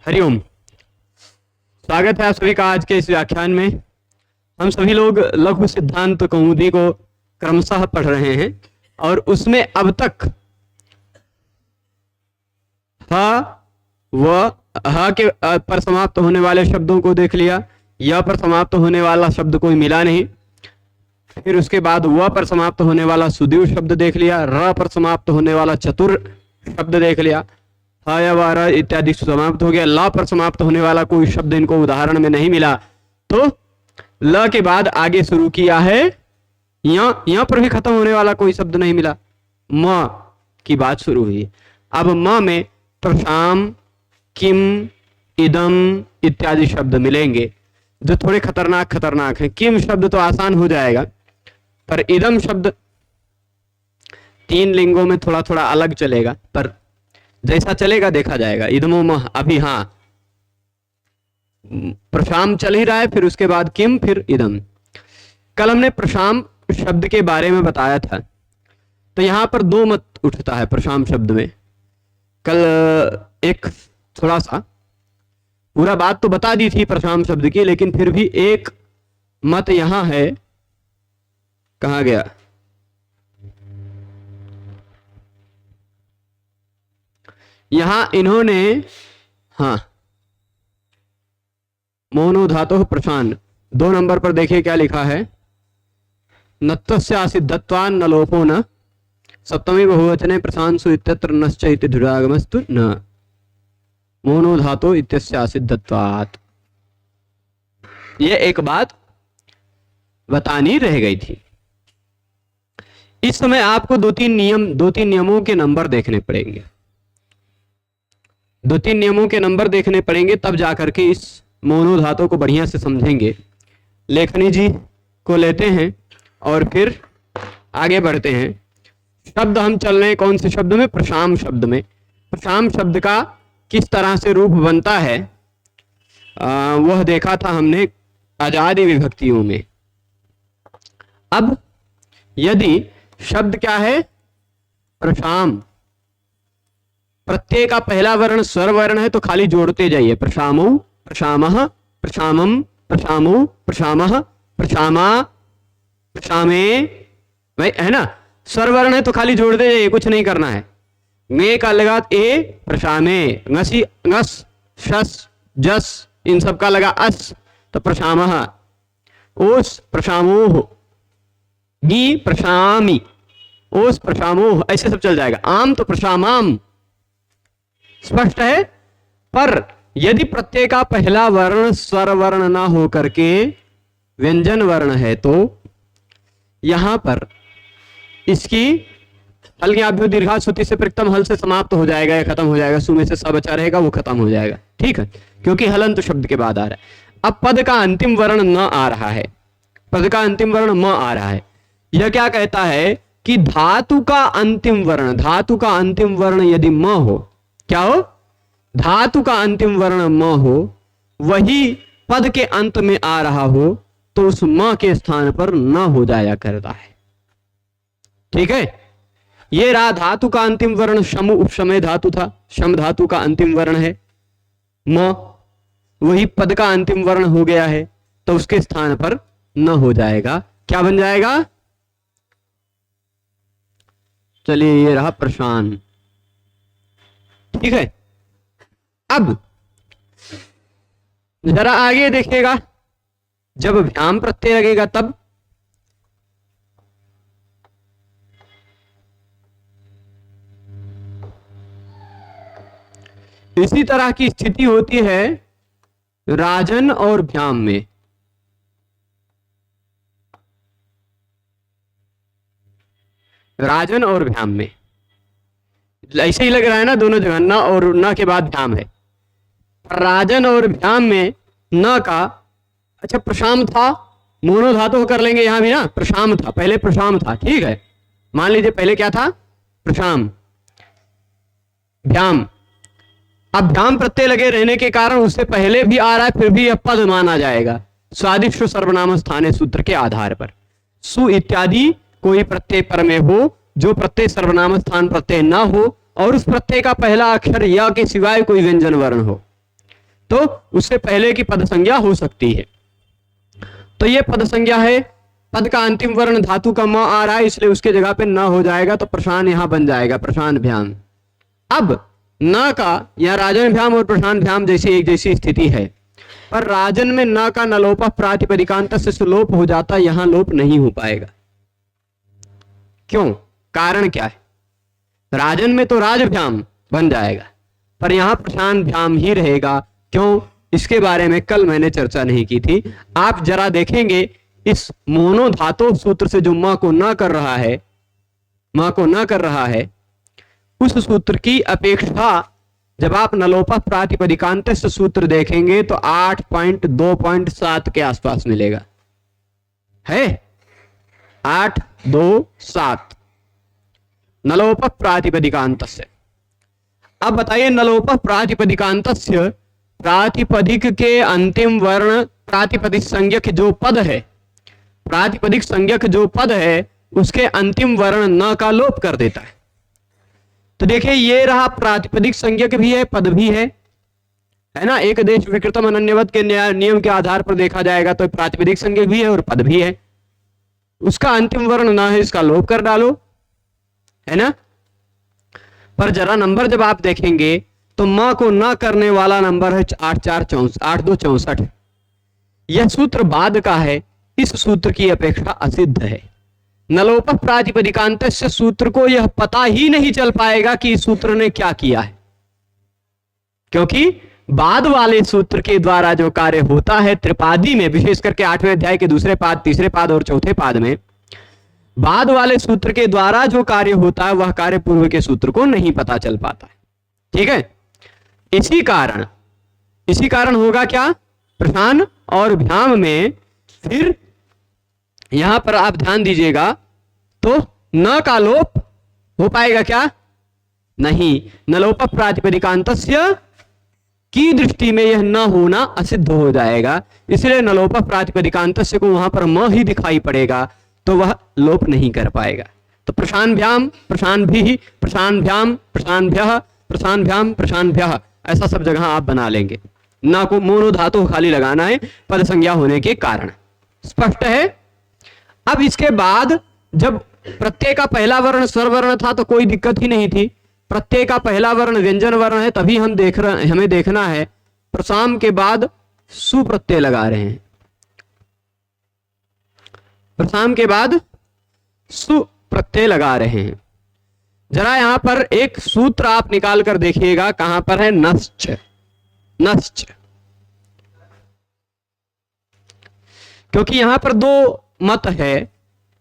हरिओम। स्वागत है आप सभी का आज के इस व्याख्यान में। हम सभी लोग लघु सिद्धांत कौमुदी को क्रमशः पढ़ रहे हैं और उसमें अब तक ह के पर समाप्त होने वाले शब्दों को देख लिया, य पर समाप्त होने वाला शब्द कोई मिला नहीं, फिर उसके बाद व पर समाप्त होने वाला सुदीव शब्द देख लिया, र पर समाप्त होने वाला चतुर शब्द देख लिया, ह या व र इत्यादि समाप्त हो गया। ला पर समाप्त होने वाला कोई शब्द इनको उदाहरण में नहीं मिला, तो ल के बाद आगे शुरू किया है यहाँ पर भी खत्म होने वाला कोई शब्द नहीं मिला, म की बात शुरू हुई। अब म में प्रशाम, किम, इदम इत्यादि शब्द मिलेंगे जो थोड़े खतरनाक हैं। किम शब्द तो आसान हो जाएगा, पर इदम शब्द तीन लिंगों में थोड़ा थोड़ा अलग चलेगा, पर जैसा चलेगा देखा जाएगा। इदमो मह अभी हाँ प्रशाम चल ही रहा है, फिर उसके बाद किम, फिर इदम। कल हमने प्रशाम शब्द के बारे में बताया था, तो यहां पर दो मत उठता है प्रशाम शब्द में। कल एक थोड़ा सा पूरा बात तो बता दी थी प्रशाम शब्द की, लेकिन फिर भी एक मत यहां है, कहां गया, यहां इन्होंने हाँ मोनो धातु प्रशान 2 नंबर पर देखिए क्या लिखा है, नत्तस्य आसिद्धत्वान् न लोपो न सप्तमी बहुवचने प्रशांसु इत्यत्र नश्च इति दृढागमस्तु न मोनो धातु इत्यस्य आसिद्धत्वात्। ये एक बात बतानी रह गई थी। इस समय आपको दो तीन नियमों के नंबर देखने पड़ेंगे, 2-3 नियमों के नंबर देखने पड़ेंगे, तब जाकर के इस मोनो धातु को बढ़िया से समझेंगे। लेखनी जी को लेते हैं और फिर आगे बढ़ते हैं। शब्द हम चल रहे हैं कौन से शब्द में? प्रशाम शब्द में। प्रशाम शब्द का किस तरह से रूप बनता है वह देखा था हमने अजादि विभक्तियों में। अब यदि शब्द क्या है? प्रशाम, प्रत्यय का पहला वर्ण स्वर वर्ण है तो खाली जोड़ते जाइए, प्रशामो, प्रशामः, प्रशामम, प्रशामो, प्रशामः, प्रशामा, प्रशामे, भाई है ना। स्वर वर्ण है तो खाली जोड़ते जाइए, कुछ नहीं करना है। मे का लगा ए, प्रशामे, ngसी, ngस, शस, जस, इन सब का लगा अस तो प्रशामः, ओस प्रशामोह, गी प्रशामी, ओस प्रशामोह, ऐसे सब चल जाएगा। आम तो प्रशामाम, स्पष्ट है। पर यदि प्रत्यय का पहला वर्ण स्वर वर्ण ना हो करके व्यंजन वर्ण है तो यहां पर इसकी हल्ग्याभ्यो दीर्घा श्रुति से प्रथम हल से समाप्त हो जाएगा या खत्म हो जाएगा। सु में से स बचा रहेगा, वो खत्म हो जाएगा, ठीक है, क्योंकि हलंत शब्द के बाद आ रहा है। अब पद का अंतिम वर्ण न आ रहा है, पद का अंतिम वर्ण म आ रहा है। यह क्या कहता है कि धातु का अंतिम वर्ण यदि म हो, क्या हो? धातु का अंतिम वर्ण म हो, वही पद के अंत में आ रहा हो, तो उस म के स्थान पर न हो जाया करता है, ठीक है। ये रहा धातु का अंतिम वर्ण शम उपशमय धातु था, शम धातु का अंतिम वर्ण है म, वही पद का अंतिम वर्ण हो गया है, तो उसके स्थान पर न हो जाएगा। क्या बन जाएगा? चलिए ये रहा प्रशान, ठीक है। अब जरा आगे देखिएगा, जब भ्याम प्रत्यय लगेगा तब इसी तरह की स्थिति होती है राजन और भ्याम में। राजन और भ्याम में ऐसे ही लग रहा है ना, दोनों जगह न और न के बाद भ्याम है। राजन और भ्याम में न का, अच्छा प्रशाम था, मोनो धातु कर लेंगे यहां भी ना, प्रशाम था, पहले प्रशाम था, ठीक है। मान लीजिए पहले क्या था? प्रशाम, भ्याम। अब भ्याम प्रत्यय लगे रहने के कारण उससे पहले भी आ रहा है, फिर भी यह पद माना जाएगा स्वादिष्ट सर्वनाम स्थाने सूत्र के आधार पर। सु इत्यादि कोई प्रत्यय पर में हो जो प्रत्यय सर्वनाम स्थान प्रत्यय ना हो और उस प्रत्यय का पहला अक्षर या के सिवाय कोई व्यंजन वर्ण हो, तो उससे पहले की पद संज्ञा हो सकती है। तो ये पद संज्ञा है, पद का अंतिम वर्ण धातु का म आ रहा है, इसलिए उसके जगह पे न हो जाएगा, तो प्रशान यहां बन जाएगा, प्रशान भ्याम। अब न का या राजन भ्याम और प्रशान भ्याम जैसी एक जैसी स्थिति है, पर राजन में न का नलोप प्रातिपदिकांत से लोप हो जाता, यहां लोप नहीं हो पाएगा। क्यों? कारण क्या है? राजन में तो राजभ्याम बन जाएगा, पर यहां प्रशान भ्याम ही रहेगा। क्यों? इसके बारे में कल मैंने चर्चा नहीं की थी। आप जरा देखेंगे इस मोनो धातु सूत्र से जो मां को ना कर रहा है, मां को ना कर रहा है, उस सूत्र की अपेक्षा जब आप नलोपा प्रातिपदिकांत सूत्र देखेंगे तो 8.2.7 के आसपास मिलेगा। है 8.2.7 नलोप प्रातिपदिकांत से। अब बताइए, नलोप प्रातिपदिकांत प्रातिपदिक के अंतिम वर्ण प्रातिपदिक संज्ञक जो पद है, प्रातिपदिक संज्ञक जो पद है उसके अंतिम वर्ण न का लोप कर देता है। तो देखिए ये रहा, प्रातिपदिक संज्ञक भी है, पद भी है ना। एक देश विकृतम अनन्यवत के नियम के आधार पर देखा जाएगा तो प्रातिपदिक संज्ञक भी है और पद भी है। उसका अंतिम वर्ण न है, इसका लोप कर डालो, है ना। पर जरा नंबर जब आप देखेंगे तो मां को ना करने वाला नंबर है 8.264। यह सूत्र बाद का है, इस सूत्र की अपेक्षा असिद्ध है। नलोप प्रातिपदिकांत से सूत्र को यह पता ही नहीं चल पाएगा कि इस सूत्र ने क्या किया है, क्योंकि बाद वाले सूत्र के द्वारा जो कार्य होता है त्रिपादी में, विशेष करके 8वें अध्याय के दूसरे पाद, तीसरे पाद और चौथे पाद में, बाद वाले सूत्र के द्वारा जो कार्य होता है वह कार्य पूर्व के सूत्र को नहीं पता चल पाता है। ठीक है, इसी कारण होगा क्या, प्रशान और भ्याम में फिर यहां पर आप ध्यान दीजिएगा तो न का लोप हो पाएगा क्या? नहीं। नलोप प्रातिपदिकांत की दृष्टि में यह न होना असिद्ध हो जाएगा, इसलिए नलोप प्रातिपदिकांत को वहां पर म ही दिखाई पड़ेगा, तो वह लोप नहीं कर पाएगा। तो प्रशान भ्याम, प्रशान भी, प्रशान भ्याम, प्रशान भ्यः, प्रशान भ्याम, प्रशान भ्यः, ऐसा सब जगह आप बना लेंगे। ना को मोनो धातु खाली लगाना है पद संज्ञा होने के कारण। स्पष्ट है? अब इसके बाद जब प्रत्यय का पहला वर्ण स्वर वर्ण था तो कोई दिक्कत ही नहीं थी। प्रत्यय का पहला वर्ण व्यंजन वर्ण है, तभी हमें देखना है प्रसाम के बाद सु प्रत्यय लगा रहे हैं, प्रसाम के बाद सु प्रत्यय लगा रहे हैं। जरा यहां पर एक सूत्र आप निकाल कर देखिएगा, कहां पर है? नश्च। नश्च, क्योंकि यहां पर दो मत है।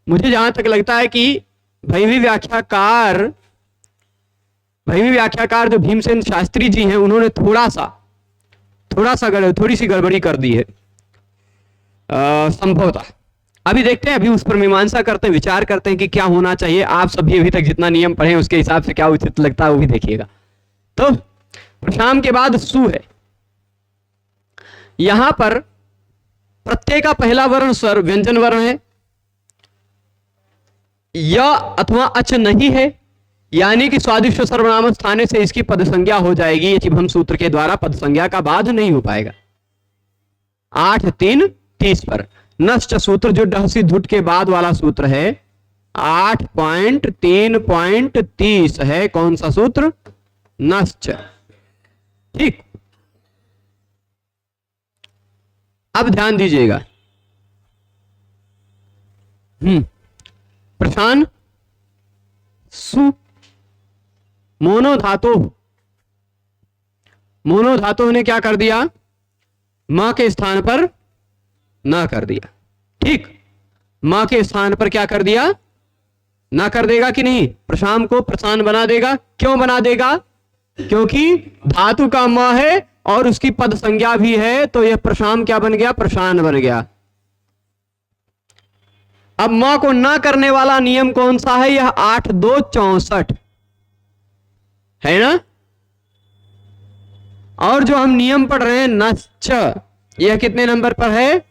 मुझे जहां तक लगता है कि भैमी व्याख्याकार जो भीमसेन शास्त्री जी हैं, उन्होंने थोड़ा सी गड़बड़ी कर दी है संभवतः। अभी देखते हैं, अभी उस पर मीमांसा करते हैं, विचार करते हैं कि क्या होना चाहिए। आप सभी अभी तक जितना नियम पढ़े उसके हिसाब से क्या उचित लगता है वो भी देखिएगा। तो प्रशाम के बाद सु है। यहां पर प्रत्यय का पहला वर्ण स्वर व्यंजन वर्ण है, य अथवा अच नहीं है, यानी कि स्वादिष्ट सर्वनाम स्थाने से इसकी पद संज्ञा हो जाएगी। ये चिभम सूत्र के द्वारा पद संज्ञा का बाध नहीं हो पाएगा। 8.3.30 पर नश्च सूत्र जो डहसी धुट के बाद वाला सूत्र है 8.3.30 है। कौन सा सूत्र? नश्च। ठीक, अब ध्यान दीजिएगा। प्रशान सु मोनो धातु ने क्या कर दिया? मां के स्थान पर ना कर दिया। ठीक, मां के स्थान पर क्या कर दिया? ना कर देगा कि नहीं? प्रशाम को प्रशान बना देगा। क्यों बना देगा? क्योंकि धातु का मां है और उसकी पद संज्ञा भी है, तो यह प्रशाम क्या बन गया? प्रशान बन गया। अब मां को ना करने वाला नियम कौन सा है? यह 8.2.64 है ना। और जो हम नियम पढ़ रहे हैं नश्च, यह कितने नंबर पर है?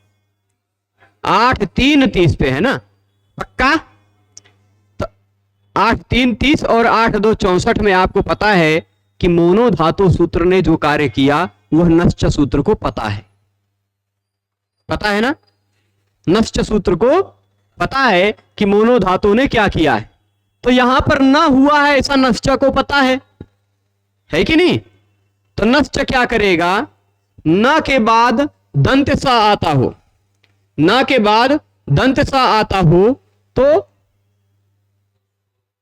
8.3.30 पे है ना, पक्का। तो 8.3.30 और 8.2.64 में आपको पता है कि मोनो धातु सूत्र ने जो कार्य किया वह नश्च सूत्र को पता है। पता है ना, नश्च सूत्र को पता है कि मोनो धातु ने क्या किया है। तो यहां पर न हुआ है ऐसा नश्च को पता है कि नहीं। तो नश्च क्या करेगा, न के बाद दंत सा आता हो, न के बाद दंत सा आता हो तो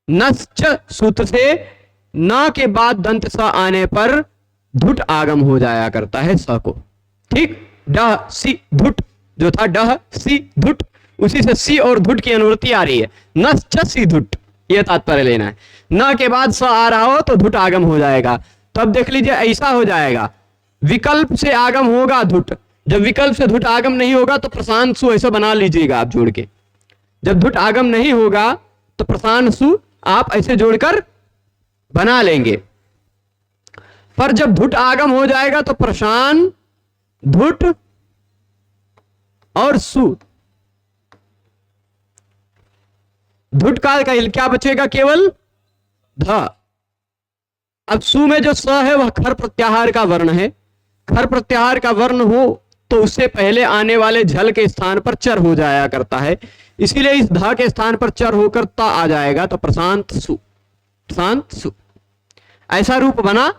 नश्च सूत्र से न के बाद दंत सा आने पर धुट आगम हो जाया करता है स को। ठीक, डह सी धुट जो था, डह सी धुट, उसी से सी और धुट की अनुवृत्ति आ रही है। नश्च सी धुट, यह तात्पर्य लेना है। न के बाद स आ रहा हो तो धुट आगम हो जाएगा। तब देख लीजिए ऐसा हो जाएगा, विकल्प से आगम होगा धुट। जब विकल्प से धुट आगम नहीं होगा तो प्रशांत सु ऐसा बना लीजिएगा आप जोड़ के। जब धुट आगम नहीं होगा तो प्रशांत सु आप ऐसे जोड़कर बना लेंगे। पर जब धुट आगम हो जाएगा तो प्रशांत, धुट और सु, धुट का क्या बचेगा, केवल ध। अब सु में जो स है वह खर प्रत्याहार का वर्ण है। खर प्रत्याहार का वर्ण हो तो उससे पहले आने वाले झल के स्थान पर चर हो जाया करता है, इसीलिए इस ध के स्थान पर चर होकर ता आ जाएगा। तो प्रशांत सु, प्रशांत सु, ऐसा रूप बना।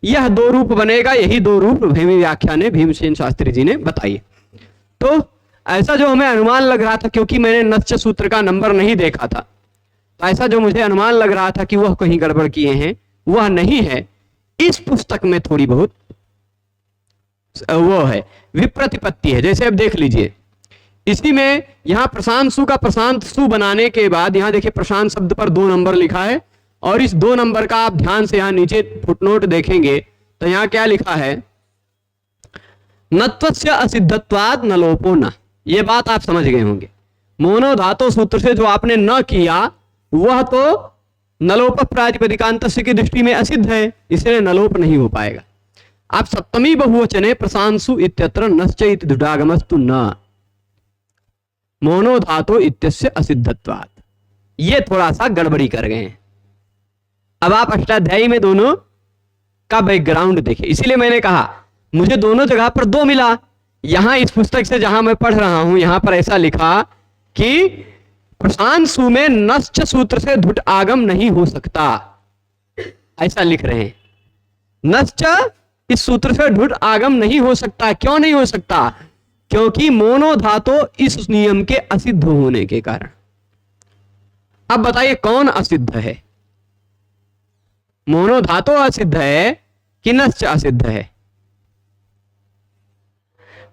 यह दो रूप बनेगा, यही दो रूप भैमी व्याख्या ने, भीमसेन शास्त्री जी ने बताई। तो ऐसा जो हमें अनुमान लग रहा था, क्योंकि मैंने नश्च सूत्र का नंबर नहीं देखा था, तो ऐसा जो मुझे अनुमान लग रहा था कि वह कहीं गड़बड़ किए हैं, वह नहीं है। इस पुस्तक में थोड़ी बहुत वो है, विप्रतिपत्ति है। जैसे अब देख लीजिए, इसी में यहां प्रशांत सु का प्रशांत सु बनाने के बाद यहां देखिए प्रशांत शब्द पर 2 नंबर लिखा है, और इस 2 नंबर का आप ध्यान से यहां नीचे फुटनोट देखेंगे तो यहां क्या लिखा है, नत्वस्य असिद्धत्वाद नलोपो न। ये बात आप समझ गए होंगे। मोनो धातु सूत्र से जो आपने न किया वह तो नलोप प्रातिपदिकांत की दृष्टि में असिद्ध है, इसलिए नलोप नहीं हो पाएगा। आप सप्तमी बहुवचने प्रशांसु इत्यत्र नश्च इति दुडागमस्तु न मोनो धातु इत्यस्य असिद्धत्वात्। ये थोड़ा सा गड़बड़ी कर गए हैं। अब आप अष्टाध्यायी में दोनों का बैकग्राउंड देखिए, इसीलिए मैंने कहा मुझे दोनों जगह पर 2 मिला। यहां इस पुस्तक से जहां मैं पढ़ रहा हूं, यहां पर ऐसा लिखा कि प्रशांत सु में नश्च सूत्र से धुट आगम नहीं हो सकता, ऐसा लिख रहे हैं। नश्च इस सूत्र से धुट आगम नहीं हो सकता। क्यों नहीं हो सकता? क्योंकि मोनो धातु इस नियम के असिद्ध होने के कारण। अब बताइए कौन असिद्ध है, मोनो धातु असिद्ध है कि नश्च असिद्ध है?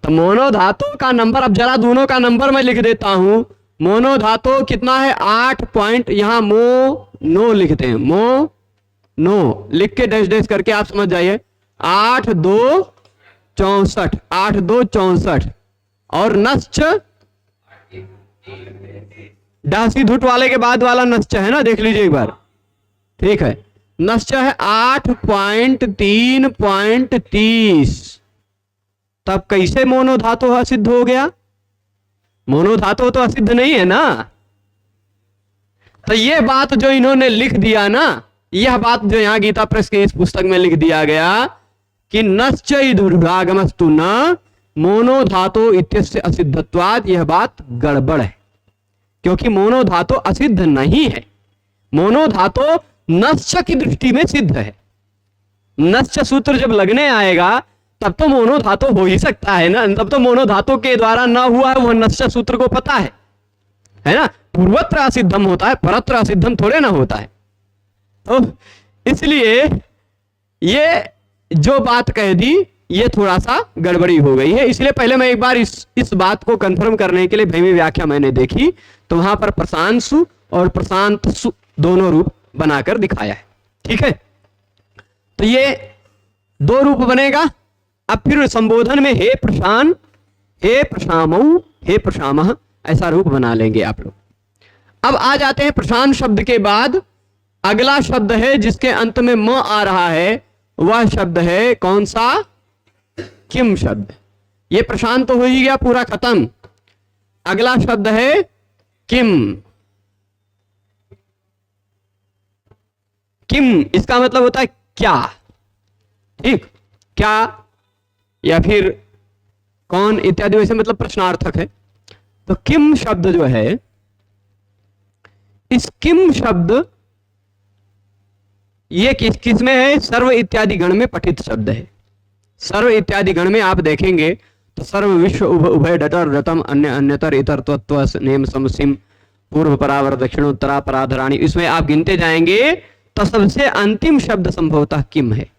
तो मोनो धातु का नंबर, अब जरा दोनों का नंबर मैं लिख देता हूं। मोनो धातु कितना है, 8 पॉइंट, यहां मो नो लिखते हैं, मो नो लिख के डैश डैश करके आप समझ जाइए। 8 2 64, 8 2 64। और नश्च डासी धुट वाले के बाद वाला नश्च है ना, देख लीजिए एक बार, ठीक है। नश्च है 8.3.30। तब कैसे मोनो धातु असिद्ध हो गया? मोनो धातु तो असिद्ध नहीं है ना। तो ये बात जो इन्होंने लिख दिया ना, यह बात जो यहां गीता प्रेस के इस पुस्तक में लिख दिया गया कि नश्च दुर्भागमस्तु न मोनो धातु इत्यस्य असिद्धत्वाद, यह बात गड़बड़ है। क्योंकि मोनो धातु असिद्ध नहीं है, मोनो धातु नश्च की दृष्टि में सिद्ध है। नश्च सूत्र जब लगने आएगा तब तो मोनो धातु हो ही सकता है ना, तब तो मोनो धातु के द्वारा ना हुआ है, वह नश्च सूत्र को पता है ना। पूर्वत्र असिद्धम होता है, परत्र असिद्धम थोड़े ना होता है। तो इसलिए ये जो बात कह दी ये थोड़ा सा गड़बड़ी हो गई है। इसलिए पहले मैं एक बार इस बात को कंफर्म करने के लिए भैमी व्याख्या मैंने देखी, तो वहां पर प्रशांत सु और प्रशांत सु दोनों रूप बनाकर दिखाया है, ठीक है। तो ये 2 रूप बनेगा। अब फिर संबोधन में हे प्रशान, हे प्रशामऊ, हे प्रशामः, ऐसा रूप बना लेंगे आप लोग। अब आ जाते हैं प्रशांत शब्द के बाद अगला शब्द है जिसके अंत में म आ रहा है, वह शब्द है कौन सा? किम शब्द। ये प्रशांत तो हो ही गया, पूरा खत्म। अगला शब्द है किम। किम इसका मतलब होता है क्या, ठीक, क्या या फिर कौन इत्यादि, वैसे मतलब प्रश्नार्थक है। तो किम शब्द जो है, इस किम शब्द ये किसमें है? सर्व इत्यादि गण में पठित शब्द है। सर्व इत्यादि गण में आप देखेंगे तो सर्व, विश्व, उभय, डटर, रतम, अन्य, अन्यतर, इतर, तत्व, नेम, समसिम, पूर्व, परावर, दक्षिणोत्तरा, पराधराणी, इसमें आप गिनते जाएंगे तो सबसे अंतिम शब्द संभवतः किम है।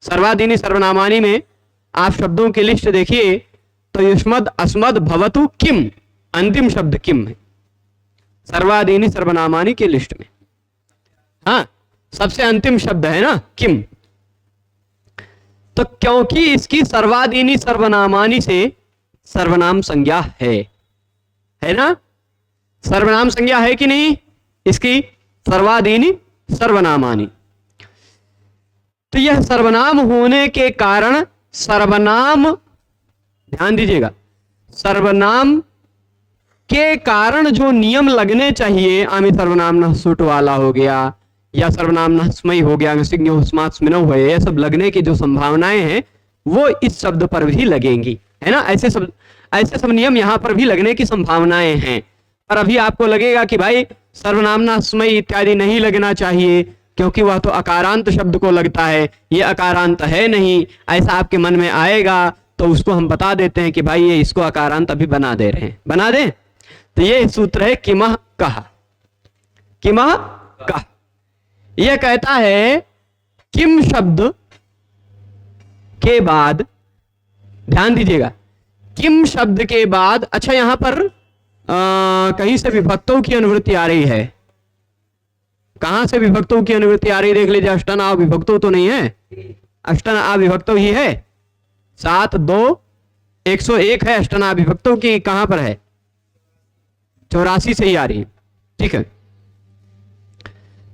सर्वादीनी सर्वनामानी में आप शब्दों की लिस्ट देखिए तो युष्मद, अस्मद, भवतु, किम, अंतिम शब्द किम है सर्वादीनी सर्वनामानी के लिस्ट में। हाँ, सबसे अंतिम शब्द है ना किम। तो क्योंकि इसकी सर्वादीनी सर्वनामानी से सर्वनाम संज्ञा है ना? सर्वनाम संज्ञा है कि नहीं इसकी? सर्वादीनी सर्वनामानी। तो यह सर्वनाम होने के कारण सर्वनाम, ध्यान दीजिएगा, सर्वनाम के कारण जो नियम लगने चाहिए, आमी सर्वनाम न सुट वाला हो गया या सर्वनाम नस्मयी हो गया, ये सब लगने की जो संभावनाएं हैं वो इस शब्द पर भी लगेंगी, है ना? ऐसे सब नियम यहां पर भी लगने की संभावनाएं हैं। पर अभी आपको लगेगा कि भाई सर्वनाम नस्मयी इत्यादि नहीं लगना चाहिए क्योंकि वह तो अकारांत शब्द को लगता है, ये अकारांत है नहीं, ऐसा आपके मन में आएगा। तो उसको हम बता देते हैं कि भाई ये इसको अकारांत अभी बना दे रहे हैं, बना दें। तो ये सूत्र है किमह कहा, किमह कहा। यह कहता है किम शब्द के बाद, ध्यान दीजिएगा, किम शब्द के बाद, अच्छा यहां पर कहीं से विभक्तों की अनुवृत्ति आ रही है। कहां से विभक्तों की अनुवृत्ति आ रही है देख लीजिए। अष्टन आ विभक्तों तो नहीं है, अष्टन आ विभक्तों ही है। 7, 2, 101 है अष्टन आ विभक्तों की, कहां पर है? 84 से ही आ रही है, ठीक है।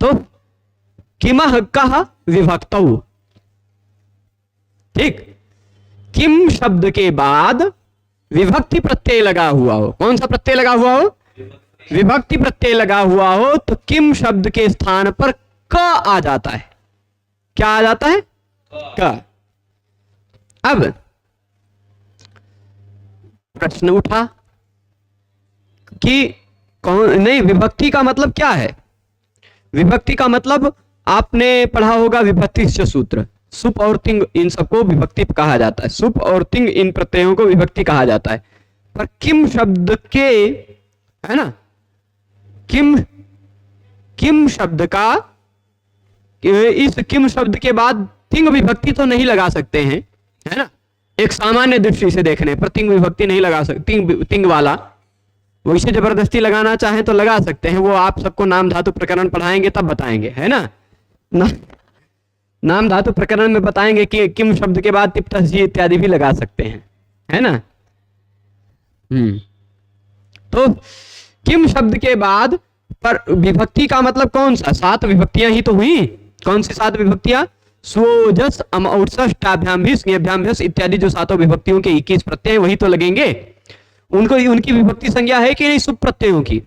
तो किमह कह विभक्तौ, ठीक। किम शब्द के बाद विभक्ति प्रत्यय लगा हुआ हो, कौन सा प्रत्यय लगा हुआ हो? विभक्ति प्रत्यय लगा हुआ हो तो किम शब्द के स्थान पर क आ जाता है। क्या आ जाता है? क। अब प्रश्न उठा कि कौन, नहीं, विभक्ति का मतलब क्या है? विभक्ति का मतलब आपने पढ़ा होगा विभक्ति सूत्र, सुप और तिंग इन सबको विभक्ति कहा जाता है, सुप और तिंग इन प्रत्ययों को विभक्ति कहा जाता है। पर किम शब्द के, है ना, किम शब्द का, इस किम शब्द के बाद तिंग विभक्ति तो नहीं लगा सकते हैं, है ना? एक सामान्य दृष्टि से देखने पर तिंग विभक्ति नहीं लगा सकते, तिंग वाला वो इसे जबरदस्ती लगाना चाहे तो लगा सकते हैं। वो आप सबको नाम धातु प्रकरण पढ़ाएंगे तब बताएंगे, है ना? नाम धातु प्रकरण में बताएंगे कि किम शब्द के बाद तिप तस्जी इत्यादि भी लगा सकते हैं, है ना? तो किम शब्द के बाद पर विभक्ति का मतलब कौन सा? 7 विभक्तियां ही तो हुई। कौन सी 7 विभक्तियां? स्वोजस अमौत्सष्टाभ्याम इत्यादि जो 7 विभक्तियों के 21 प्रत्यय वही तो लगेंगे। उनको उनकी विभक्ति संज्ञा है कि नहीं सुप प्रत्ययों की?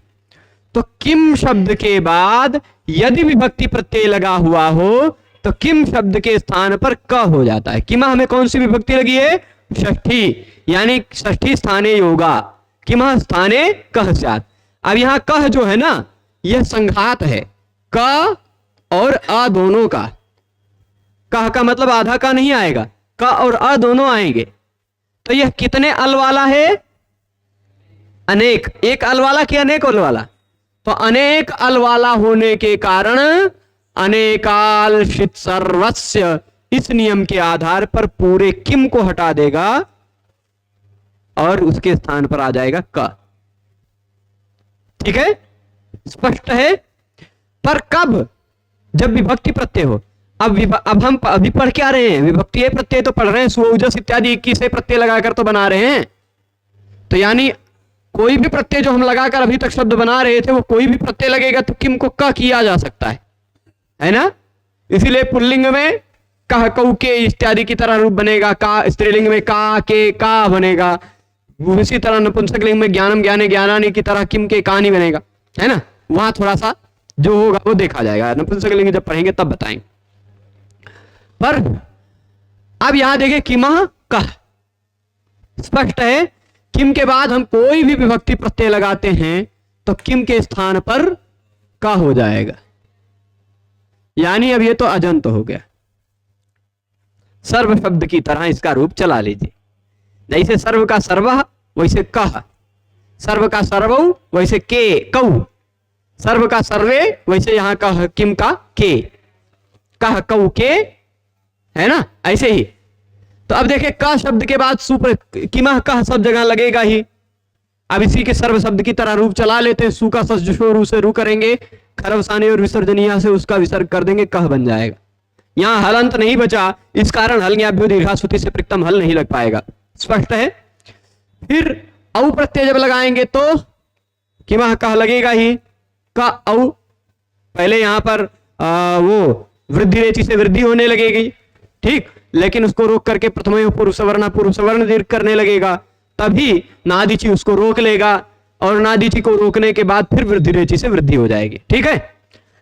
तो किम शब्द के बाद यदि विभक्ति प्रत्यय लगा हुआ हो तो किम शब्द के स्थान पर क हो जाता है। किमा हमें कौन सी विभक्ति लगी है? षष्ठी, यानी षष्ठी स्थाने योगा, किमा स्थाने कह स्यात्। अब यहां कह जो है ना, यह संघात है क और अ दोनों का। कह का मतलब आधा का नहीं आएगा, क और अ दोनों आएंगे। तो यह कितने अल वाला है? अनेक। एक अल वाला कि अनेक अल वाला? तो अनेक अल वाला होने के कारण अनेकाल शित सर्वस्य इस नियम के आधार पर पूरे किम को हटा देगा और उसके स्थान पर आ जाएगा क। ठीक है, स्पष्ट है? पर कब? जब विभक्ति प्रत्यय हो। अब हम अभी पढ़ क्या रहे हैं? विभक्ति प्रत्यय तो पढ़ रहे हैं, सुओजस इत्यादि 21 प्रत्यय लगाकर तो बना रहे हैं। तो यानी कोई भी प्रत्यय जो हम लगाकर अभी तक शब्द बना रहे थे वो कोई भी प्रत्यय लगेगा तो किम को क किया जा सकता है ना? इसीलिए पुल्लिंग में कह कऊ के इत्यादि की तरह रूप बनेगा, का स्त्रीलिंग में का के का बनेगा, उसी तरह नपुंसकलिंग में ज्ञानम ज्ञाने ज्ञानानि की तरह किम के का नहीं बनेगा, है ना? वहां थोड़ा सा जो होगा वो देखा जाएगा, नपुंसकलिंग जब पढ़ेंगे तब बताएंगे। पर अब यहां देखिए किमह कह। स्पष्ट है। किम के बाद हम कोई भी विभक्ति प्रत्यय लगाते हैं तो किम के स्थान पर का हो जाएगा, यानी अब ये तो अजंत हो गया। सर्व शब्द की तरह इसका रूप चला लीजिए। जैसे सर्व का सर्व वैसे कह, सर्व का सर्वौ वैसे के कौ, सर्व का सर्वे वैसे यहां कह किम का के, कह कौ के, है ना, ऐसे ही। तो अब देखें क शब्द के बाद सुपर किमह कह सब जगह लगेगा ही। अब इसी के सर्व शब्द की तरह रूप चला लेते हैं। सु का सस जुशो रू से रू करेंगे, खरवसाने और विसर्जनीय से उसका विसर्ग कर देंगे, कह बन जाएगा। यहां हलंत नहीं बचा, इस कारण हल ज्ञाभ्यो दीर्घाश्रुति से प्रिक्तम हल नहीं लग पाएगा। स्पष्ट है। फिर औ प्रत्यय जब लगाएंगे तो किमह कह लगेगा ही, का औ। पहले यहां पर वो वृद्धि रेचि से वृद्धि होने लगेगी, ठीक, लेकिन उसको रोक करके प्रथम पुरुष वर्ण दीर्घ करने लगेगा, तभी नादिची उसको रोक लेगा और नादिची को रोकने के बाद फिर वृद्धि रेचि से वृद्धि हो जाएगी। ठीक है,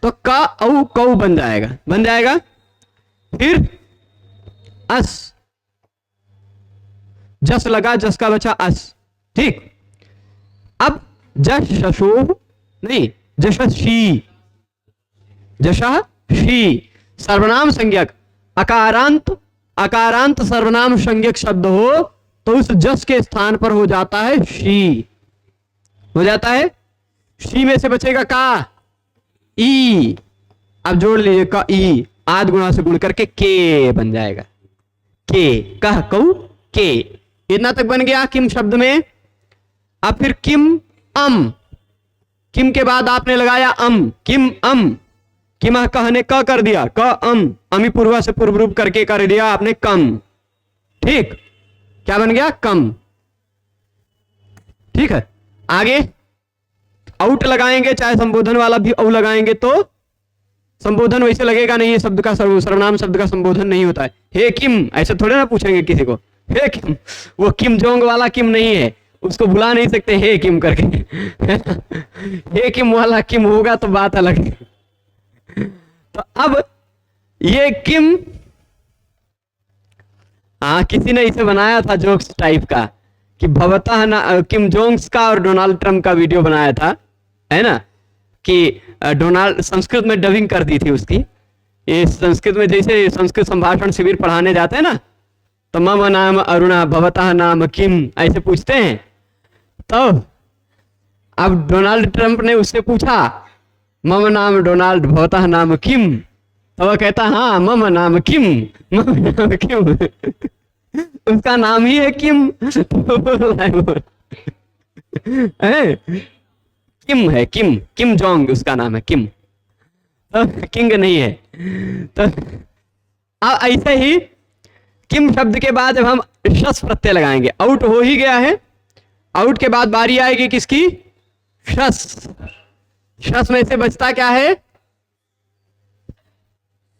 तो का औ कौ बन जाएगा। फिर अस, जस लगा, जस का बचा अस, ठीक। अब जश शशो नहीं, जशशी, जशशी सर्वनाम संज्ञक, अकारांत सर्वनाम संज्ञक शब्द हो तो उस जस के स्थान पर हो जाता है शी, हो जाता है। शी में से बचेगा का, ई। अब जोड़ लीजिए का ई, आद गुणा से गुण करके के बन जाएगा, के, कह कौ के। इतना तक बन गया किम शब्द में। अब फिर किम अम, किम के बाद आपने लगाया अम, किम अम, किमह कह ने क कर दिया, क अम, अमी पूर्वा से पूर्व रूप करके कर दिया आपने कम, ठीक, क्या बन गया, कम। ठीक है, आगे आउट लगाएंगे, चाहे संबोधन वाला भी औ लगाएंगे तो संबोधन वैसे लगेगा नहीं है, शब्द का सर्वनाम शब्द का संबोधन नहीं होता है। हे किम ऐसे थोड़े ना पूछेंगे किसी को, हे किम, वो किम जोंग वाला किम नहीं है, उसको बुला नहीं सकते हे किम करके। हे किम वाला किम होगा तो बात अलग है। तो अब ये किम, किसी ने इसे बनाया था जोक्स टाइप का कि भवतः ना, किम जोंग्स का और डोनाल्ड ट्रंप का वीडियो बनाया था, है ना, कि डोनाल्ड संस्कृत में डबिंग कर दी थी उसकी। ये संस्कृत में जैसे संस्कृत संभाषण शिविर पढ़ाने जाते हैं ना, तो मम नाम अरुणा भवतः नाम किम ऐसे पूछते हैं। तो अब डोनाल्ड ट्रंप ने उससे पूछा मम नाम डोनाल्ड भवतः नाम किम, तो वह कहता हाँ मम नाम किम, मम नाम किम। उसका नाम ही है किम। किम है, किम जोंग उसका नाम है, किम, तो किंग नहीं है। तो अब ऐसे ही किम शब्द के बाद जब हम शस प्रत्यय लगाएंगे, आउट हो ही गया है, आउट के बाद बारी आएगी किसकी, शस। शस में से बचता क्या है,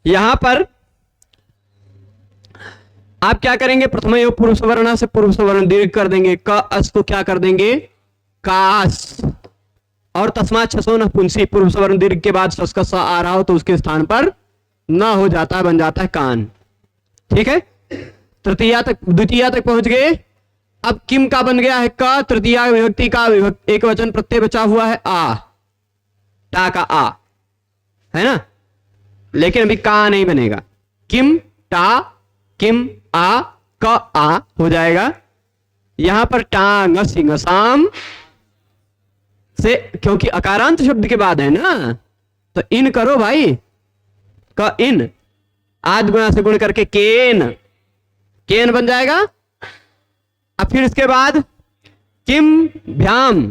यहां पर आप क्या करेंगे, प्रथम योग पुरुष वर्ण से पुरुष वर्ण दीर्घ कर देंगे, क अस को क्या कर देंगे, कास। और तस्मात छसो न पुंसी, पुरुष वर्ण दीर्घ के बाद शस का स आ रहा हो तो उसके स्थान पर न हो जाता है, बन जाता है कान। ठीक है, तृतीया तक, द्वितीया तक पहुंच गए। अब किम का बन गया है क, तृतीया विभक्ति का एक वचन प्रत्यय बचा हुआ है आ, टा का आ, है ना, लेकिन अभी का नहीं बनेगा। किम टा, किम आ, क आ हो जाएगा। यहां पर टांग सिंगसाम से, क्योंकि अकारांत शब्द के बाद है ना, तो इन करो भाई, क इन, आद गुणा से गुण करके केन, केन बन जाएगा। अब फिर इसके बाद किम भ्याम,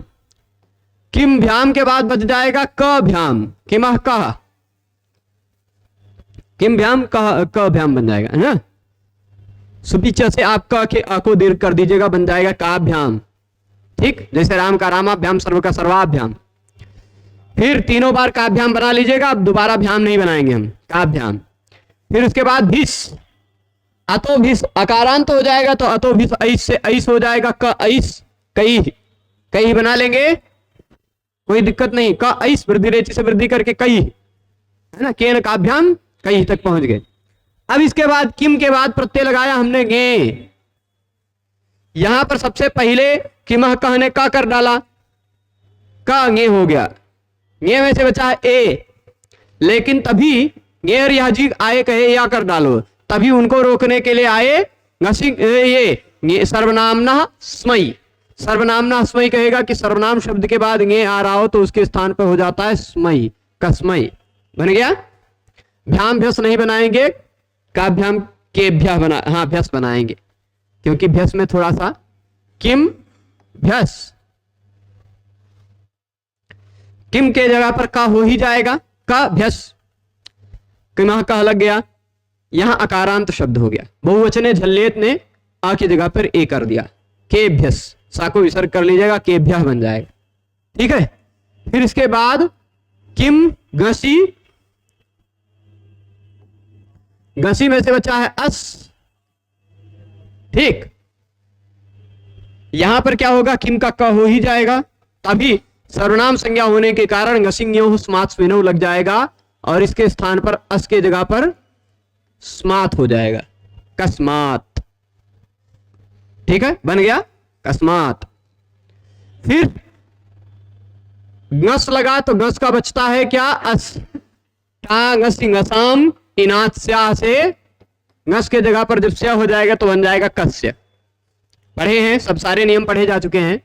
किम भ्याम के बाद बच जाएगा क भ्याम, किमह कह, किम भ्याम क भ्याम बन जाएगा, है ना। सुपीछा से आप क के अ को दीर्घ कर दीजिएगा, बन जाएगा काभ्याम। ठीक, जैसे राम का रामाभ्याम, सर्व का सर्वाभ्याम। फिर तीनों बार काभ्याम बना लीजिएगा, अब दोबारा भ्याम नहीं बनाएंगे हम, काभ्याम। फिर उसके बाद भिस, अतो भिस अकारांत हो जाएगा तो अतो भिस ऐस से ऐस हो जाएगा, क ऐस, कई, कई बना लेंगे, कोई दिक्कत नहीं। क ऐस वृद्धि रेचि से वृद्धि करके कई, है ना, केन काभ्याम, कई तक पहुंच गए। अब इसके बाद किम के बाद प्रत्यय लगाया हमने गे, यहां पर सबसे पहले किमह कह ने का कर डाला, का गे हो गया, गे में से बचा है ए, लेकिन तभी गे और याजी आए कहे या कर डालो, तभी उनको रोकने के लिए आए ये सर्वनामना स्मयी। सर्वनामना स्मयी कहेगा कि सर्वनाम शब्द के बाद गे आ रहा हो तो उसके स्थान पर हो जाता है स्मयी, कसमयी बन गया। भ्याम भ्यस नहीं बनाएंगे, काभ्याम के भ्या बना, हाँ भ्यस बनाएंगे, क्योंकि भ्यस में थोड़ा सा किम भ्यस, किम के जगह पर का हो ही जाएगा, का भ्यस, किमह का लग गया, यहां अकारांत शब्द हो गया। बहुवचने झल्लेत ने आ की जगह पर ए कर दिया, के भ्यस, सा को विसर्ग कर लीजिएगा, के भ्या बन जाएगा। ठीक है, फिर इसके बाद किम गसी, गसी में से बचा है अस। ठीक, यहां पर क्या होगा, किम का क हो ही जाएगा, तभी सर्वनाम संज्ञा होने के कारण गसिंग स्मात विनो लग जाएगा और इसके स्थान पर अस के जगह पर स्मात हो जाएगा, कस्मात। ठीक है, बन गया कस्मात। फिर गस लगा तो गस का बचता है क्या, अस, टा गसी गसाम, इनात स्या से गस के जगह पर जब स्या हो जाएगा तो बन जाएगा कस्य। पढ़े हैं, सब सारे नियम पढ़े जा चुके हैं।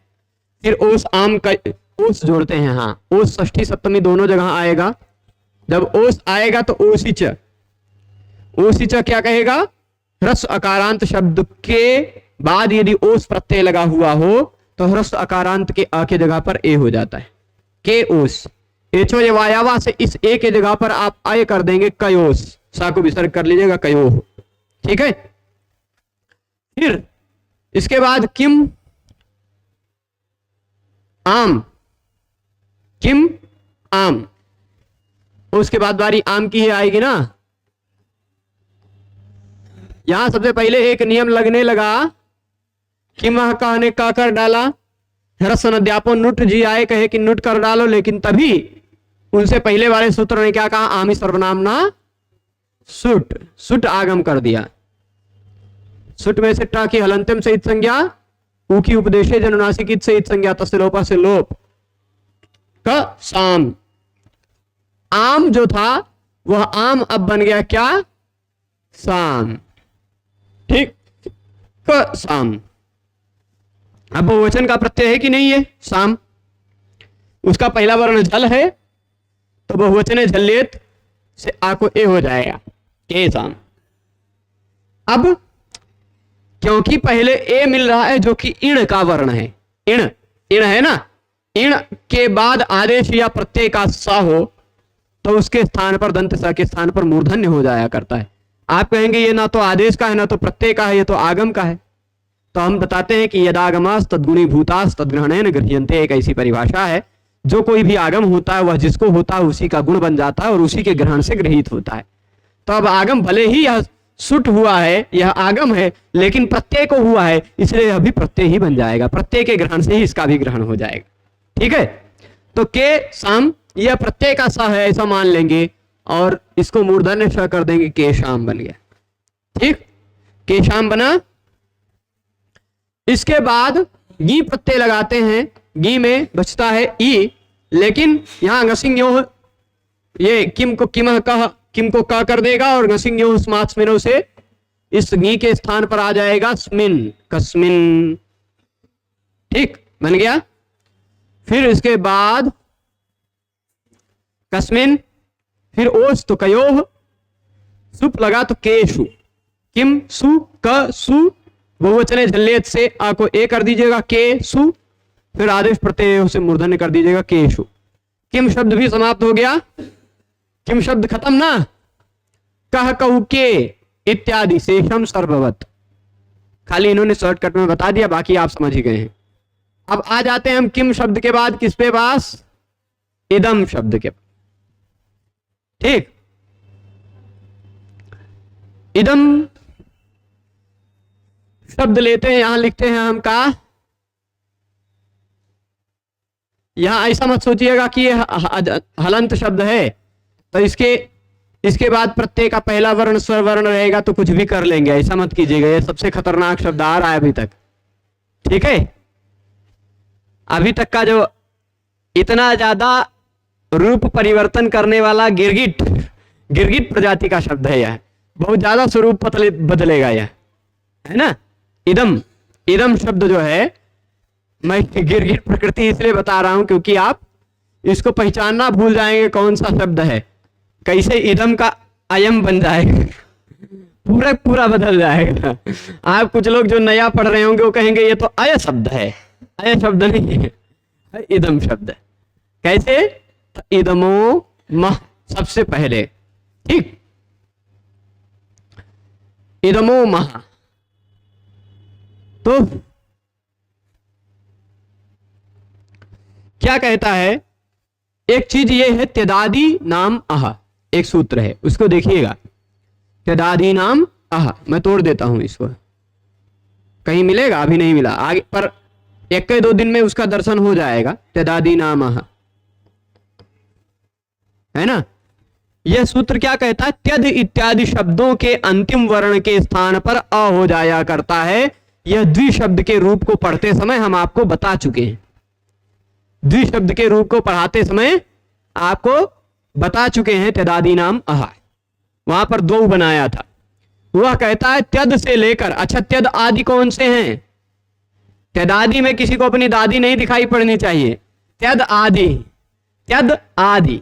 फिर ओस आम का ओस जोड़ते हैं, हाँ ओस षष्ठी सप्तमी दोनों जगह आएगा। जब ओस आएगा तो ओसिच, ओसिच क्या कहेगा, ह्रस्व अकारांत शब्द के बाद यदि ओस प्रत्यय लगा हुआ हो तो ह्रस्व अकारांत के आ के जगह पर ए हो जाता है, के ओस। एचो ये वायावा से इस ए के जगह पर आप आए कर देंगे कयोस, सा को विसर्ग कर लीजिएगा कयो। ठीक है, फिर इसके बाद किम आम, किम आम, उसके बाद बारी आम की ही आएगी ना। यहां सबसे पहले एक नियम लगने लगा, किम कहने का कर डाला, ह्रस्व अध्यापन नुट जी आए कहे कि नुट कर डालो, लेकिन तभी उनसे पहले वाले सूत्र ने क्या कहा, आमी सर्वनामना सुट, सुट आगम कर दिया। सुट में से टा की हलंतम से इत संज्ञा, ऊ की उपदेशे जनुनासिक से इत संज्ञा, तस्य लोपा से लोप, का साम। आम जो था वह आम अब बन गया क्या, साम। ठीक, का साम। अब बहुवचन का प्रत्यय है कि नहीं है, साम, उसका पहला वर्ण झल है तो बहुवचन झल्लेत से आ को ए हो जाएगा, के साम। अब क्योंकि पहले ए मिल रहा है जो कि इण का वर्ण है, इण, इण है ना, इण के बाद आदेश या प्रत्यय का सा हो तो उसके स्थान पर दंत सा के स्थान पर मूर्धन्य हो जाया करता है। आप कहेंगे ये ना तो आदेश का है ना तो प्रत्यय का है, ये तो आगम का है। तो हम बताते हैं कि यदागमास तद्गुणी भूतास तद्ग्रहणेन गृह्यन्ते, एक ऐसी परिभाषा है, जो कोई भी आगम होता है वह जिसको होता है उसी का गुण बन जाता है और उसी के ग्रहण से गृहीत होता है। तो अब आगम भले ही यह सुट हुआ है, यह आगम है, लेकिन प्रत्यय को हुआ है, इसलिए यह भी प्रत्यय ही बन जाएगा, प्रत्यय के ग्रहण से ही इसका भी ग्रहण हो जाएगा। ठीक है, तो के शाम यह प्रत्यय का सा है ऐसा मान लेंगे और इसको मूर्धन्य श कर देंगे, के शाम बन गया। ठीक, के शाम बना। इसके बाद गी प्रत्यय लगाते हैं, गी में बचता है ई, लेकिन यहां गसिंग यो, ये किम को किमह कह, किम को का कर देगा और गसिंग यो स्मात स्मिनो से इस गी के स्थान पर आ जाएगा स्मिन, कस्मिन। ठीक, बन गया। फिर इसके बाद कस्मिन, फिर ओस तो कयोह, सुप लगा तो केशु, किम सु क सु, बहुवचने झल्लेत से आ को ए कर दीजिएगा, के सु, फिर आदेश प्रत्यय से मूर्धन्य कर दीजिएगा, केशु। किम शब्द भी समाप्त हो गया, किम शब्द खत्म ना, कह कहु के इत्यादि शेषम सर्ववत, खाली इन्होंने शॉर्टकट में बता दिया, बाकी आप समझ ही गए हैं। अब आ जाते हैं हम किम शब्द के बाद किस पे पास, इदम शब्द के। ठीक, इदम शब्द लेते हैं, यहां लिखते हैं हम का, यहां ऐसा मत सोचिएगा कि ये हलंत शब्द है तो इसके बाद प्रत्यय का पहला वर्ण स्वर वर्ण रहेगा तो कुछ भी कर लेंगे, ऐसा मत कीजिएगा, ये सबसे खतरनाक शब्द आ रहा है अभी तक। ठीक है, अभी तक का जो इतना ज्यादा रूप परिवर्तन करने वाला गिरगिट, गिरगिट प्रजाति का शब्द है यह, बहुत ज्यादा स्वरूप बदलेगा यह, है ना। इदम, इदम शब्द जो है, मैं गिरगिट प्रकृति इसलिए बता रहा हूं क्योंकि आप इसको पहचानना भूल जाएंगे कौन सा शब्द है, कैसे इदम का अयम बन जाएगा, पूरा पूरा बदल जाएगा। आप कुछ लोग जो नया पढ़ रहे होंगे वो कहेंगे ये तो अय शब्द है, अय शब्द नहीं है, इदम शब्द है। कैसे? तो इदमो मह सबसे पहले, ठीक, इदमो मह। तो क्या कहता है, एक चीज ये है त्यदादि नाम अह, एक सूत्र है उसको देखिएगा, त्यदादि नाम अह। मैं तोड़ देता हूं इसको, कहीं मिलेगा, अभी नहीं मिला, आगे पर एक के दो दिन में उसका दर्शन हो जाएगा। त्यदादि नाम अह, है ना। यह सूत्र क्या कहता है, त्यद इत्यादि शब्दों के अंतिम वर्ण के स्थान पर अ हो जाया करता है। यह द्विशब्द के रूप को पढ़ते समय हम आपको बता चुके हैं, द्विशब्द के रूप को पढ़ाते समय आपको बता चुके हैं। त्यदादि नाम अह, वहां पर दो बनाया था। वह कहता है त्यद से लेकर, अच्छा त्यद आदि कौन से हैं? त्यदादि में किसी को अपनी दादी नहीं दिखाई पड़नी चाहिए, त्यद आदि, त्यद आदि।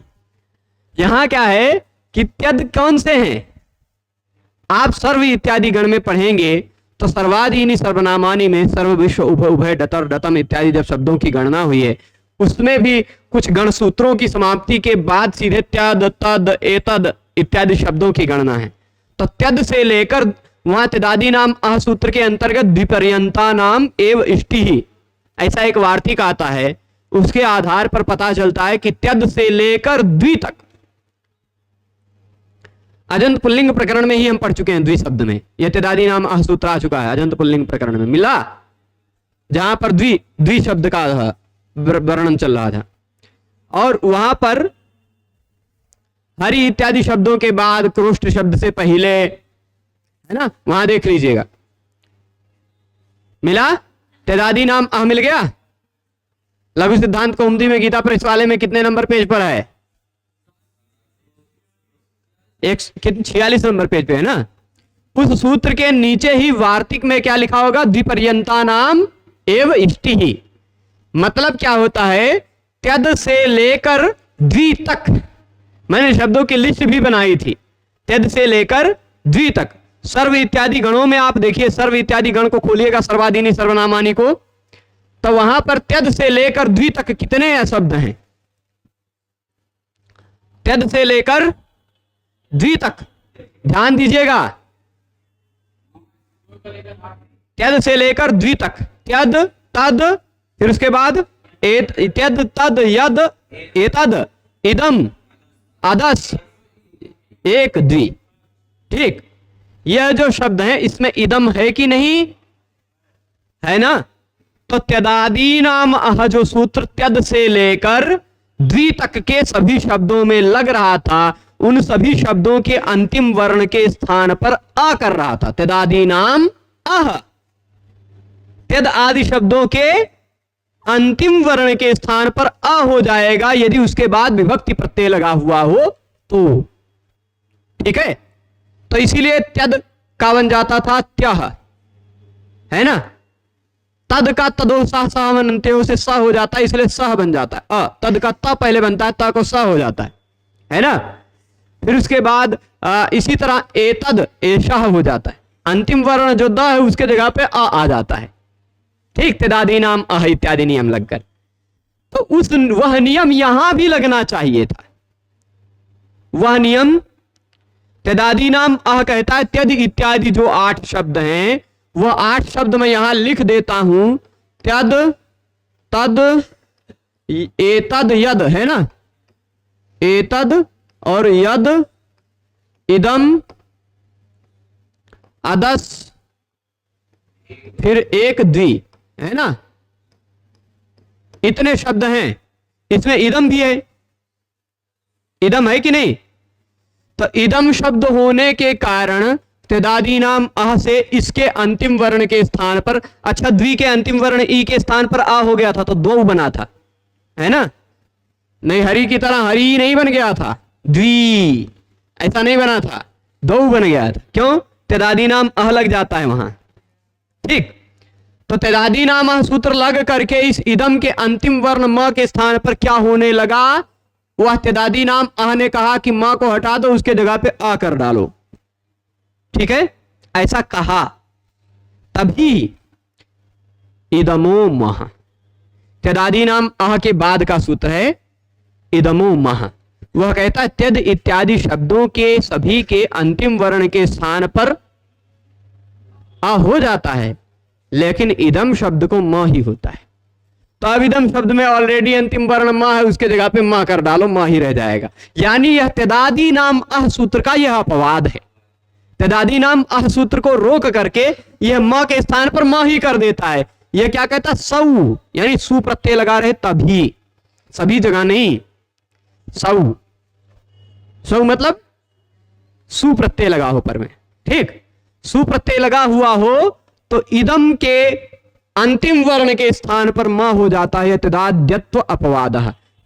यहां क्या है कि त्यद कौन से हैं? आप सर्व इत्यादि गण में पढ़ेंगे तो सर्वादीनि सर्वनामानि में सर्व विश्व उभय उभय डतर डतम इत्यादि जब शब्दों की गणना हुई है, उसमें भी कुछ गण सूत्रों की समाप्ति के बाद सीधे त्यद तद एतद इत्यादि शब्दों की गणना है। तो त्यद से लेकर वहां त्यदादि नाम अह सूत्र के अंतर्गत द्विपर्यंता नाम एव इष्टि ही, ऐसा एक वार्तिक आता है, उसके आधार पर पता चलता है कि त्यद से लेकर द्वि तक, अजंत पुल्लिंग प्रकरण में ही हम पढ़ चुके हैं, द्वि शब्द में यह त्यदादि नाम अह सूत्र आ चुका है, अजंत पुल्लिंग प्रकरण में मिला, जहां पर द्वि शब्द का वर्णन चल रहा था। और वहां पर हरि इत्यादि शब्दों के बाद क्रोष्ट शब्द से पहले, है ना, वहां देख लीजिएगा, मिला, त्यदादि नाम अह मिल गया। लघु सिद्धांत कौमुदी में गीता प्रेस वाले में कितने नंबर पेज पर है? 46 नंबर पेज पे है ना। उस सूत्र के नीचे ही वार्तिक में क्या लिखा होगा? द्विपर्यंता नाम एव इष्टि ही। मतलब क्या होता है? त्यद से लेकर द्वि तक, मैंने शब्दों की लिस्ट भी बनाई थी, त्यद से लेकर द्वि तक। सर्व इत्यादि गणों में आप देखिए, सर्व इत्यादि गण को खोलिएगा, सर्वादीनि सर्वनामानि को, तो वहां पर त्यद से लेकर द्वि तक कितने शब्द हैं? त्यद से लेकर द्वि तक, ध्यान दीजिएगा, त्यद से लेकर द्वि तक, त्यद तद, फिर उसके बाद त्यद तद यद एतद इदम अदस एक द्वि, ठीक। यह जो शब्द है इसमें इदम है कि नहीं है ना? तो त्यदादि नाम अह जो सूत्र त्यद से लेकर द्वि तक के सभी शब्दों में लग रहा था, उन सभी शब्दों के अंतिम वर्ण के स्थान पर आ कर रहा था। त्यदादि नाम अह, त्यद आदि शब्दों के अंतिम वर्ण के स्थान पर अ हो जाएगा यदि उसके बाद विभक्ति प्रत्यय लगा हुआ हो तो, ठीक है। तो इसीलिए त्यद का बन जाता था त्यह, है ना। तद का तदो सह सह से स हो जाता है, इसलिए सह बन जाता है। तद का त पहले बनता है, त को स हो जाता है ना। फिर उसके बाद इसी तरह एतद एशाह हो जाता है, अंतिम वर्ण जो द है उसके जगह पे आ जाता है, ठीक। त्यदादि नाम अह इत्यादि नियम लगकर, तो उस वह नियम यहां भी लगना चाहिए था। वह नियम त्यदादि नाम अह कहता है त्यद इत्यादि जो 8 शब्द हैं, वह 8 शब्द मैं यहां लिख देता हूं। त्यद तद एतद यद, है ना, एतद और यद इदम अदस, फिर एक द्वि, है ना। इतने शब्द हैं, इसमें इदम भी है, इदम है कि नहीं? तो इदम शब्द होने के कारण तेदादी नाम अह से इसके अंतिम वर्ण के स्थान पर, अच्छा द्वि के अंतिम वर्ण ई के स्थान पर आ हो गया था तो दो बना था, है ना? नहीं, हरि की तरह हरि नहीं बन गया था, द्वि ऐसा नहीं बना था, दो बन गया था। क्यों? तेदादी नाम अह लग जाता है वहां। ठीक, तो तेदादी नाम अह सूत्र लग करके इस इदम के अंतिम वर्ण म के स्थान पर क्या होने लगा? वह तेदादी नाम अह ने कहा कि मां को हटा दो, उसके जगह पे आ कर डालो। ठीक है, ऐसा कहा, तभी इदमो मह, तेदादी नाम अह के बाद का सूत्र है इदमो मह। वह कहता है त्यद इत्यादि शब्दों के सभी के अंतिम वर्ण के स्थान पर आ हो जाता है, लेकिन इदम शब्द को म ही होता है। तो अब इदम शब्द में ऑलरेडी अंतिम वर्ण म है, उसके जगह पे म कर डालो, म ही रह जाएगा। यानी यह तेदादी नाम अह सूत्र का यह अपवाद है। तेदादी नाम अह सूत्र को रोक करके यह म के स्थान पर म ही कर देता है। यह क्या कहता है? सौ, यानी सु प्रत्यय लगा रहे तभी, सभी जगह नहीं। सौ, सौ मतलब सु प्रत्यय लगा हो पर में। ठीक, सु प्रत्यय लगा हुआ हो तो इदम के अंतिम वर्ण के स्थान पर म हो जाता है। तेदाद्यत्व अपवाद,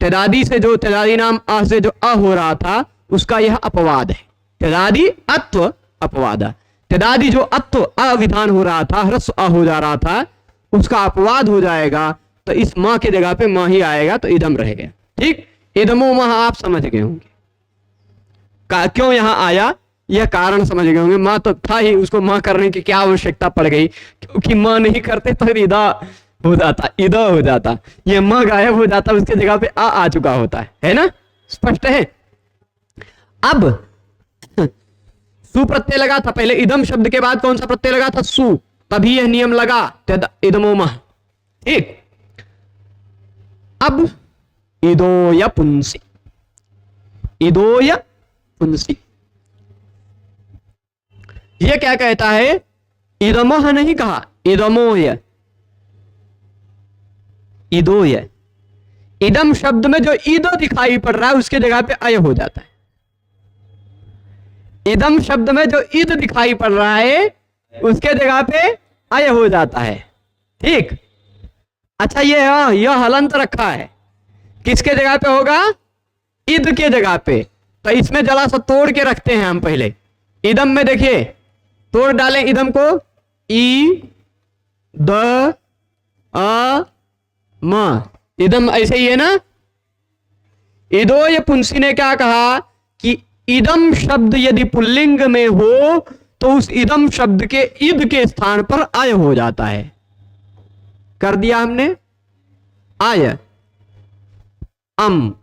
तेदादी से जो तेदादी नाम अ से जो अ हो रहा था उसका यह अपवाद है। तेदादी अत्व अपवाद, तेदादी जो अत्व अविधान हो रहा था, ह्रस्व अ हो जा रहा था, उसका अपवाद हो जाएगा। तो इस म के जगह पे म ही आएगा तो इदम रहेगा। ठीक, इदमो मह आप समझ गए होंगे क्यों यहां आया, यह कारण समझ गए होंगे। मां तो था ही, उसको मां करने की क्या आवश्यकता पड़ गई, क्योंकि मां नहीं करते तो इदा हो जाता, इदा हो जाता, ये मां गायब हो जाता, उसके जगह पे आ चुका होता है ना? स्पष्ट है। अब सु प्रत्यय लगा था, पहले इदम शब्द के बाद कौन सा प्रत्यय लगा था? सु, तभी यह नियम लगा इदमो मह। ठीक, अब इदोय पुंसी, इदोय पुंसी, यह क्या कहता है? इदमह नहीं कहा, इदमोय, इदोय। इदम शब्द में जो ईदो दिखाई पड़ रहा है उसके जगह पे अय हो जाता है। इदम शब्द में जो ईद दिखाई पड़ रहा है उसके जगह पे अय हो जाता है। ठीक, अच्छा यह हलंत रखा है, किसके जगह पे होगा? ईद के जगह पे। तो इसमें जरा सा तोड़ के रखते हैं हम पहले। इदम में देखिए, तोड़ डालें इदम को, ई द अ म, इदम ऐसे ही है ना? इदोय पुंसी ने क्या कहा कि इदम शब्द यदि पुल्लिंग में हो तो उस इदम शब्द के ईद के स्थान पर आय हो जाता है। कर दिया हमने आय, अम,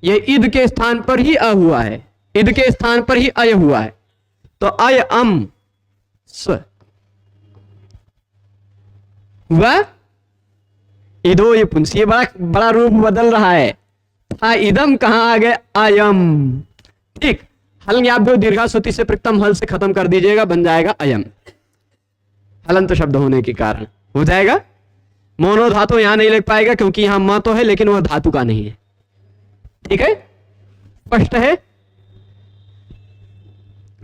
यह ईद के स्थान पर ही अ हुआ है, ईद के स्थान पर ही अय हुआ है। तो अय अम स हुआ इदोय पुंसी। बड़ा रूप बदल रहा है। था इदम, कहां आ गए? अयम। ठीक, हल आप जो दीर्घाश्रुति से प्रथम हल से खत्म कर दीजिएगा, बन जाएगा अयम। हलंत शब्द होने के कारण हो जाएगा। मोनो धातु यहां नहीं लिख पाएगा क्योंकि यहां म तो है लेकिन वह धातु का नहीं है। ठीक है, स्पष्ट है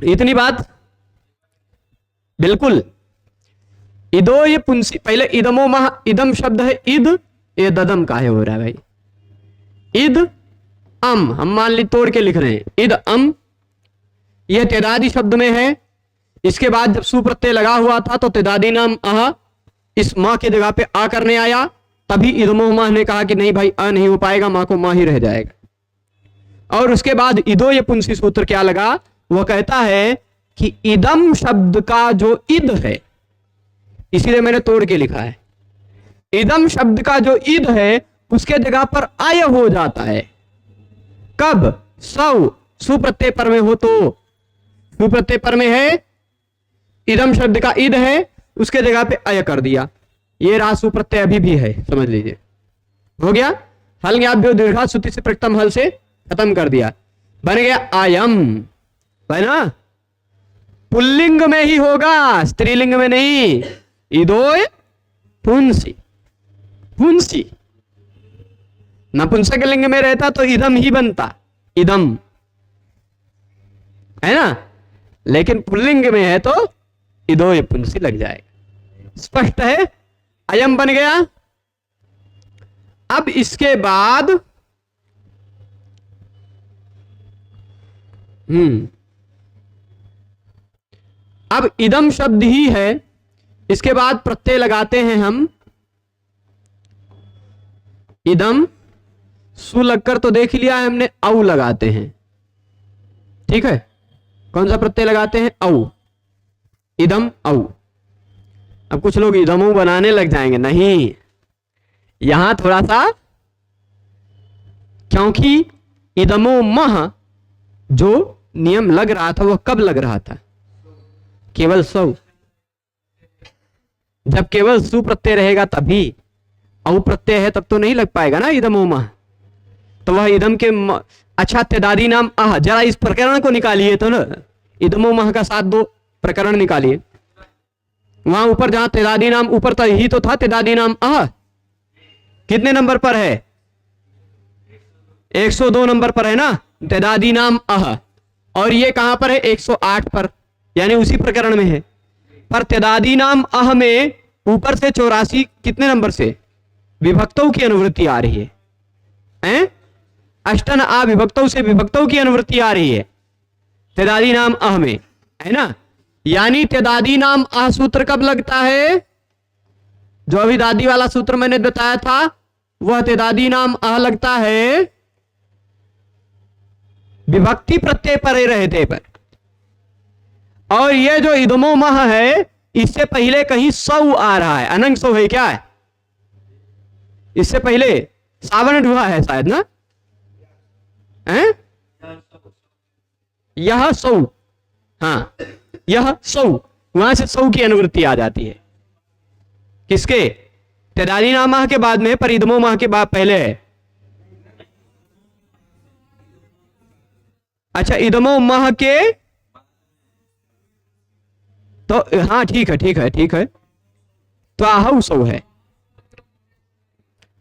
इतनी बात? बिल्कुल। इदोय पुंसी, पहले इदमो मह, इदम शब्द है इद, ये ददम काहे हो रहा है भाई? इद अम, हम मान ली तोड़ के लिख रहे हैं, इद अम, यह तेदादी शब्द में है। इसके बाद जब सुप्रत्यय लगा हुआ था तो तेदादी नाम अह इस मां के जगह पे आ करने आया, तभी इदमो मह ने कहा कि नहीं भाई अ नहीं हो पाएगा, मां को मां ही रह जाएगा। और उसके बाद इदोय पुंसी सूत्र क्या लगा? वह कहता है कि इदम शब्द का जो इद है, इसीलिए मैंने तोड़ के लिखा है, इदम शब्द का जो ईद है उसके जगह पर आय हो जाता है। कब? सौ, सुप्रत्यय पर में हो तो, सुप्रत्यय पर में है, इदम शब्द का ईद है, उसके जगह पे अय कर दिया। ये रहा सुप्रत्यय, अभी भी है, समझ लीजिए। हो गया हल, ज्ञात दीर्घाश्रुति से प्रथम हल से खत्म कर दिया, बन गया आयम, है ना? पुल्लिंग में ही होगा, स्त्रीलिंग में नहीं। इदोय पुंसी, पुंसी नपुंसक लिंग में रहता तो इदम ही बनता, इदम, है ना? लेकिन पुल्लिंग में है तो इदोय पुंसी लग जाएगा। स्पष्ट है? अयम बन गया। अब इसके बाद अब इदम शब्द ही है, इसके बाद प्रत्यय लगाते हैं हम। इदम सु लगकर तो देख लिया है हमने, औ लगाते हैं। ठीक है, कौन सा प्रत्यय लगाते हैं? औ। इदम औ। अब कुछ लोग इदमो बनाने लग जाएंगे, नहीं, यहां थोड़ा सा, क्योंकि इदमो मह जो नियम लग रहा था वो कब लग रहा था? केवल सौ। जब केवल सु प्रत्यय रहेगा तभी, औ प्रत्यय है तब तो नहीं लग पाएगा ना इदमो मह। तो वह इदम के अच्छा, तेदादी नाम आह, जरा इस प्रकरण को निकालिए तो ना, इदमो मह का साथ दो प्रकरण निकालिए। वहां ऊपर जहां तेदादी नाम ऊपर तो ही तो था, तेदादी नाम आह कितने नंबर पर है? 102 नंबर पर है ना तेदादी नाम आह। और ये कहां पर है? 108 पर, यानी उसी प्रकरण में है। पर तेदादी नाम आह में ऊपर से 84 कितने नंबर से? विभक्तों की अनुवृत्ति आ रही है, अष्टन आ विभक्तों से विभक्तों की अनुवृत्ति आ रही है तेदादी नाम आह में, है ना। यानी तेदादी नाम आह सूत्र कब लगता है? जो अभी दादी वाला सूत्र मैंने बताया था, वह तेदादी नाम आह लगता है विभक्ति प्रत्यय परे रहते पर। और ये जो इदमो मह है, इससे पहले कहीं सौ आ रहा है, अनंग सौ है क्या है? इससे पहले सावर्ण ढुआ है शायद ना, हैं? यह सौ, हाँ यह सौ, वहां से सौ की अनुवृत्ति आ जाती है। किसके? तेदादी नाम माह के बाद में, पर इदमो माह के बाद पहले है। अच्छा, इदमो माह के, तो हाँ ठीक है ठीक है ठीक है, तो आहु सौ है,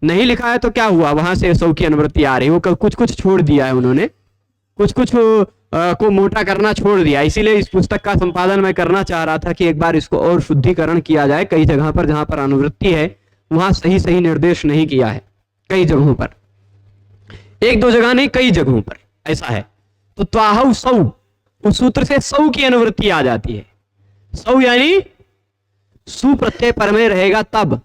नहीं लिखा है तो क्या हुआ? वहां से सौ की अनुवृत्ति आ रही है, वो कुछ कुछ छोड़ दिया है उन्होंने, कुछ कुछ को मोटा करना छोड़ दिया। इसीलिए इस पुस्तक का संपादन मैं करना चाह रहा था कि एक बार इसको और शुद्धिकरण किया जाए। कई जगह पर जहां पर अनुवृत्ति है वहां सही सही निर्देश नहीं किया है, कई जगहों पर, एक दो जगह नहीं, कई जगहों पर ऐसा है। तो त्वाहु सौ, उस सूत्र से सौ की अनुवृत्ति आ जाती है। सौ यानी सु प्रत्यय पर में रहेगा तब,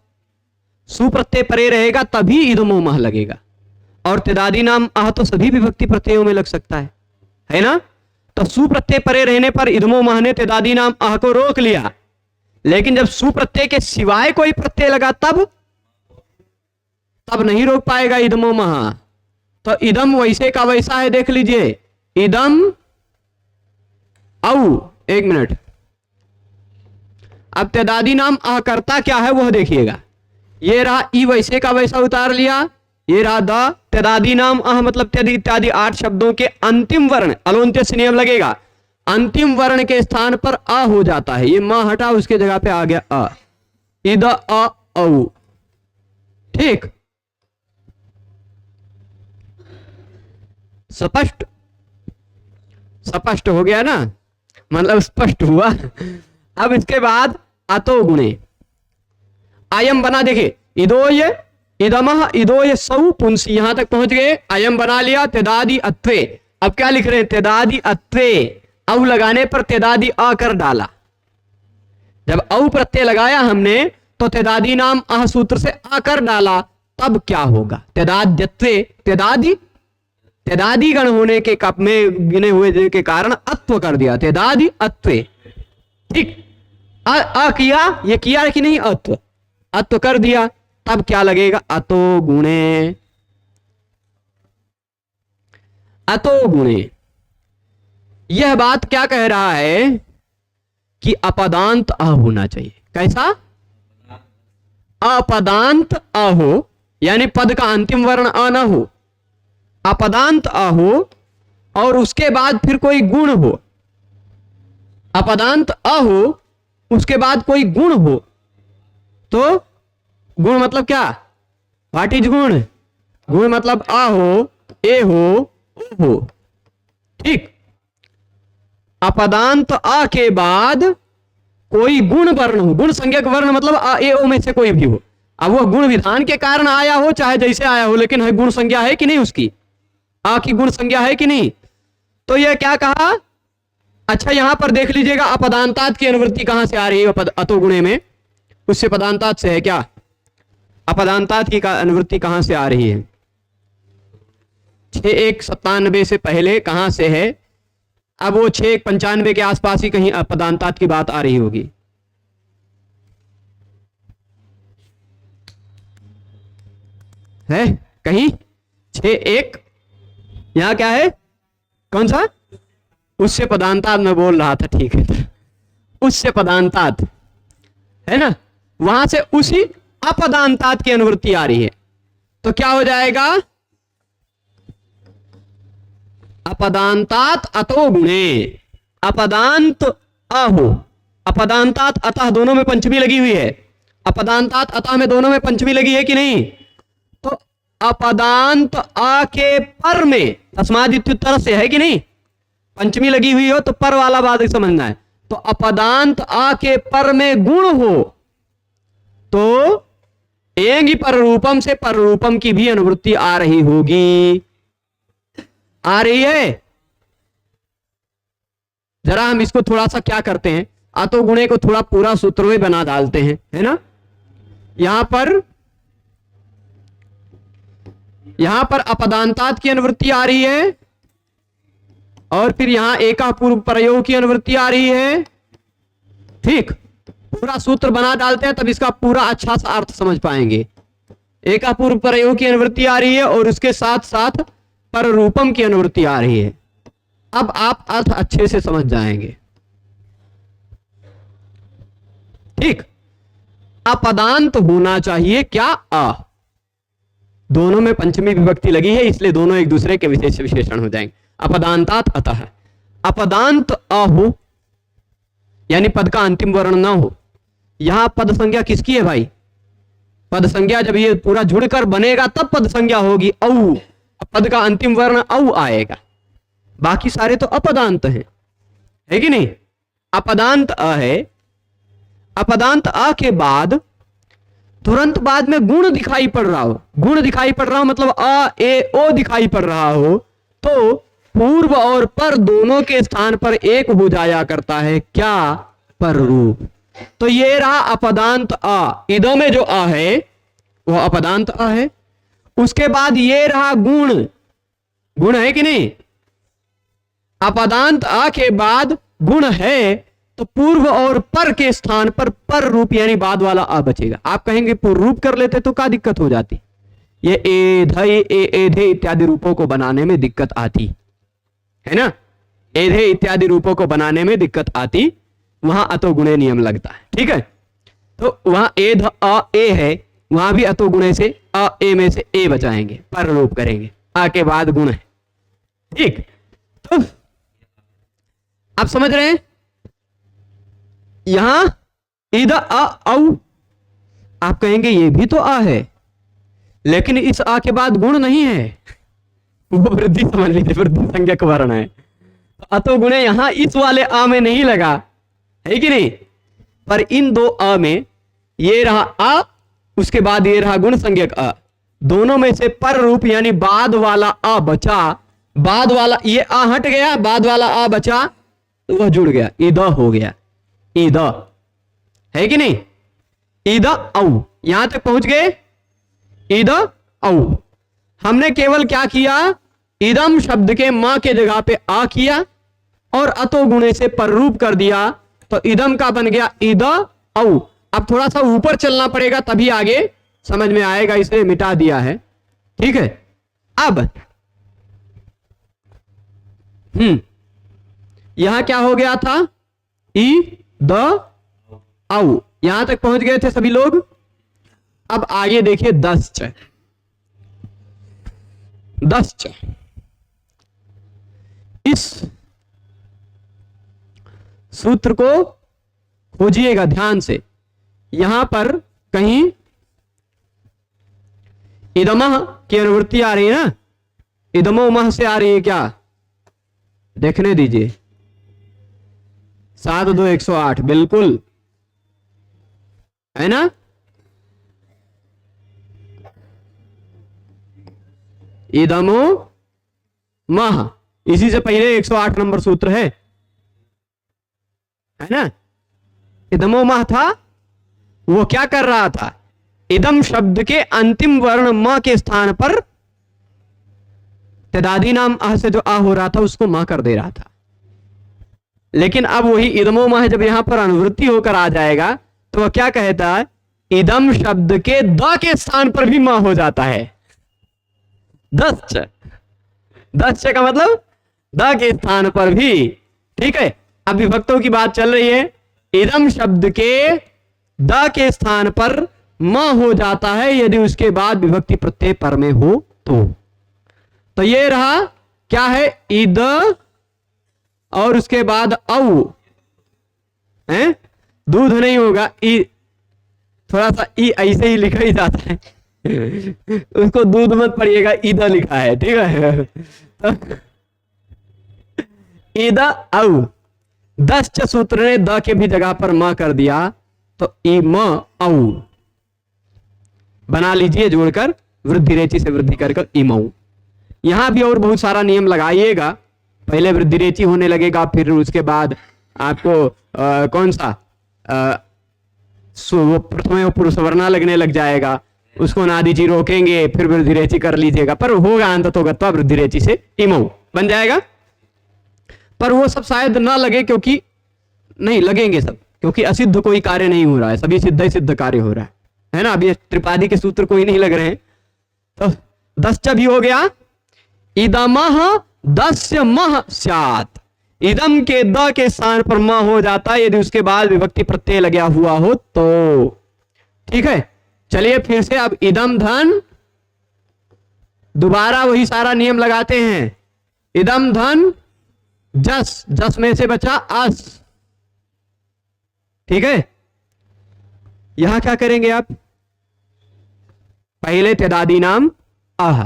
सु प्रत्यय परे रहेगा तभी इदमो मह लगेगा। और तेदादी नाम आह तो सभी विभक्ति प्रत्ययों में लग सकता है ना। तो सु प्रत्यय परे रहने पर इदमो मह ने तेदादी नाम आह को रोक लिया, लेकिन जब सु प्रत्यय के सिवाय कोई प्रत्यय लगा तब नहीं रोक पाएगा इदमो मह। तो इदम वैसे का वैसा है, देख लीजिए, इदम औ, एक मिनट, अब तेदादी नाम आह करता क्या है वह देखिएगा। ये रहा ई, वैसे का वैसा उतार लिया, ये रहा द, तेदादी नाम आह मतलब त्यदि इत्यादि 8 शब्दों के अंतिम वर्ण अलोन्त्य से नियम लगेगा, अंतिम वर्ण के स्थान पर आ हो जाता है। ये मां हटा, उसके जगह पे आ गया अ, इद अ औ। ठीक, स्पष्ट, स्पष्ट हो गया ना, मतलब स्पष्ट हुआ। अब इसके बाद अतो गुणे आयम बना, देखिए इदोय इदमः इदोय सौ पुंसी, यहां तक पहुंच गए, आयम बना लिया, तेदादी अत्वे। अब क्या लिख रहे हैं? तेदादी अत्वे, औ लगाने पर तेदादी आ कर डाला। जब औ प्रत्यय लगाया हमने तो तेदादी नाम आह सूत्र से आकर डाला, तब क्या होगा? तेदाद्यत्वे, तेदादी, तेदादी गण होने के कप में गिने हुए के कारण अत्व कर दिया, तेदादी अत्वे। ठीक, अ किया, ये किया कि नहीं? अत्व कर दिया, तब क्या लगेगा? अतो गुणे, अतो गुणे। यह बात क्या कह रहा है कि अपदांत अ होना चाहिए। कैसा? अपदांत अ हो, यानी पद का अंतिम वर्ण अ ना हो, अपदांत अ हो, और उसके बाद फिर कोई गुण हो। अपदांत अ हो, उसके बाद कोई गुण हो, तो गुण मतलब क्या? व्हाट इज गुण? गुण मतलब आ हो, ए हो, ओ हो। ठीक, अपदांत आ के बाद कोई गुण वर्ण हो, गुण संज्ञक वर्ण मतलब आ ए ओ में से कोई भी हो। अब वह गुण विधान के कारण आया हो चाहे जैसे आया हो, लेकिन है गुण संज्ञा है कि नहीं, उसकी आ की गुण संज्ञा है कि नहीं। तो यह क्या कहा, अच्छा यहां पर देख लीजिएगा अपदांतात की अनुवृत्ति कहां से आ रही है अतो गुणे में, उससे पदांतात से है क्या, अपदांतात की अनुवृत्ति कहां से आ रही है, 6:197 से पहले कहां से है। अब वो 6:195 के आसपास ही कहीं अपदांतात की बात आ रही होगी। है कहीं 6:1 यहां क्या है, कौन सा, उससे पदांतात में बोल रहा था, ठीक है, उससे पदांतात है ना, वहां से उसी अपदांतात की अनुवृत्ति आ रही है। तो क्या हो जाएगा, अपदांतात अतो गुणे, अपदांत अहो, अपदांतात अतः दोनों में पंचमी लगी हुई है, अपदांतात अतः में दोनों में पंचमी लगी है कि नहीं। तो अपदांत आ के पर में तस्मादित्युत्तर से है कि नहीं, पंचमी लगी हुई हो तो पर वाला बात समझना है। तो अपदांत आ के पर में गुण हो तो एंगी पर रूपम से पर रूपम की भी अनुवृत्ति आ रही होगी, आ रही है। जरा हम इसको थोड़ा सा क्या करते हैं, आतो गुणे को थोड़ा पूरा सूत्र में बना डालते हैं, है ना। यहां पर अपदांतात की अनुवृत्ति आ रही है और फिर यहां एका पूर्व प्रयोग की अनुवृत्ति आ रही है, ठीक। पूरा सूत्र बना डालते हैं तब इसका पूरा अच्छा सा अर्थ समझ पाएंगे। एका पूर्व प्रयोग की अनुवृत्ति आ रही है और उसके साथ साथ पर रूपम की अनुवृत्ति आ रही है। अब आप अर्थ अच्छे से समझ जाएंगे, ठीक। अपदांत होना चाहिए क्या, आ, दोनों में पंचमी विभक्ति लगी है इसलिए दोनों एक दूसरे के विशेष विशेषण हो जाएंगे। अपदांतात अतः, अपदांत अ हो यानी पद का अंतिम वर्ण ना हो। यहां पद संज्ञा किसकी है भाई, पद संज्ञा जब ये पूरा जुड़कर बनेगा तब पद संज्ञा होगी, औ, पद का अंतिम वर्ण औ आएगा, बाकी सारे तो अपदांत हैं, है कि नहीं। अपदांत अ है, अपदांत अ के बाद तुरंत बाद में गुण दिखाई पड़ रहा हो, गुण दिखाई पड़ रहा हो मतलब अ ए ओ दिखाई पड़ रहा हो, तो पूर्व और पर दोनों के स्थान पर एक हो जाया करता है क्या, पर रूप। तो ये रहा अपदांत आ, इदो में जो आ है वो अपदांत आ है। उसके बाद ये रहा गुण, गुण है कि नहीं, अपदांत आ के बाद गुण है तो पूर्व और पर के स्थान पर पर रूप यानी बाद वाला आ बचेगा। आप कहेंगे पूर्व रूप कर लेते तो क्या दिक्कत हो जाती, ये एधे एधे इत्यादि रूपों को बनाने में दिक्कत आती है ना, एधे इत्यादि रूपों को बनाने में दिक्कत आती, वहां अतो गुणे नियम लगता है, ठीक है। तो वहां एध अ ए है, वहां भी अतो गुणे से अ ए में से ए बचाएंगे, पर रूप करेंगे, आ के बाद गुण है, ठीक। तो आप समझ रहे हैं, यहां इद अ औ, आप कहेंगे ये भी तो आ है लेकिन इस आ के बाद गुण नहीं है, वो वृद्धि समझ लीजिए, वृद्धि संज्ञक वर्ण है। तो अतो गुणे यहां इस वाले आ में नहीं लगा, है कि नहीं, पर इन दो आ में ये रहा आ, उसके बाद ये रहा गुण संज्ञक आ, दोनों में से पर रूप यानी बाद वाला आ बचा, बाद वाला ये आ हट गया, बाद वाला आ बचा तो वह जुड़ गया, ईद हो गया, ईद है कि नहीं, ईद औ, यहां तक पहुंच गए, ईद औ। हमने केवल क्या किया, इदम शब्द के मां के जगह पे आ किया और अतो गुणे से पर रूप कर दिया, तो इदम का बन गया ईद औ। अब थोड़ा सा ऊपर चलना पड़ेगा तभी आगे समझ में आएगा, इसलिए मिटा दिया है, ठीक है। अब यहां क्या हो गया था, ई द औ, यहां तक पहुंच गए थे सभी लोग। अब आगे देखिए 10 च, 10 च, इस सूत्र को खोजिएगा ध्यान से, यहां पर कहीं इदमह की अनुवृत्ति आ रही है ना, इदमो मह से आ रही है क्या, देखने दीजिए, 7 2 108, बिल्कुल, है ना। इदमो मह, इसी से पहले 108 नंबर सूत्र है ना। इदमो मह था, वो क्या कर रहा था, इदम शब्द के अंतिम वर्ण म के स्थान पर तदादी नाम अह से जो आ हो रहा था उसको म कर दे रहा था। लेकिन अब वही इदमो मह जब यहां पर अनुवृत्ति होकर आ जाएगा तो वह क्या कहता है, इदम शब्द के द के स्थान पर भी म हो जाता है। दश्च, दश्च का मतलब द के स्थान पर भी। ठीक है, अब विभक्तों की बात चल रही है। इदम शब्द के द के स्थान पर म हो जाता है यदि उसके बाद विभक्ति प्रत्यय पर में हो तो ये रहा क्या है, इद और उसके बाद औ है, दूध नहीं होगा, ई थोड़ा सा ई ऐसे ही लिखा ही जाता है उसको दूध मत पढ़िएगा, ईदा लिखा है, ठीक है। तो ईदा औ, दश्च सूत्र ने द के भी जगह पर म कर दिया तो इम औ बना लीजिए जोड़कर, वृद्धि रेची से वृद्धि कर इमऊ। यहां भी और बहुत सारा नियम लगाइएगा, पहले वृद्धि रेची होने लगेगा, फिर उसके बाद आपको कौन सा प्रथम पुरुष वर्णा लगने लग जाएगा, उसको नादी जी रोकेंगे, फिर वृद्धि रेची कर लीजिएगा, पर होगा अंततोगत्वा वृद्धि रेची से इमऊ बन जाएगा। पर वो सब शायद ना लगे, क्योंकि नहीं लगेंगे सब, क्योंकि असिद्ध कोई कार्य नहीं हो रहा है, सभी सिद्ध ही सिद्ध कार्य हो रहा है ना। अभी त्रिपादी के सूत्र कोई नहीं लग रहे हैं। तो दश्च भी हो गया, इदमः दस्य मह स्यात्, इदम के द के स्थान पर म हो जाता है यदि उसके बाद विभक्ति प्रत्यय लगा हुआ हो तो। ठीक है, चलिए फिर से अब इदम धन, दोबारा वही सारा नियम लगाते हैं। इदम धन जस, जस में से बचा अस। ठीक है, यहां क्या करेंगे आप, पहले तदादी नाम आह,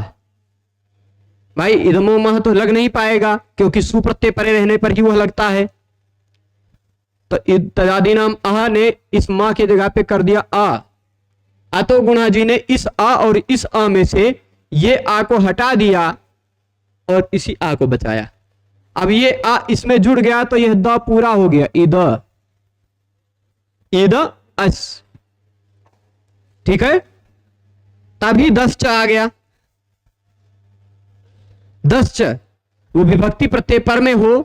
भाई इदमो मह तो लग नहीं पाएगा क्योंकि सुप्रत्यय परे रहने पर ही वह लगता है। तो तदादी नाम आह ने इस मां की जगह पे कर दिया आ, अतो गुणा जी ने इस आ और इस आ में से ये आ को हटा दिया और इसी आ को बचाया। अब ये आ इसमें जुड़ गया तो यह द पूरा हो गया, इद, इद अस। ठीक है, तभी दश्च आ गया। दश्च वो विभक्ति प्रत्यय पर में हो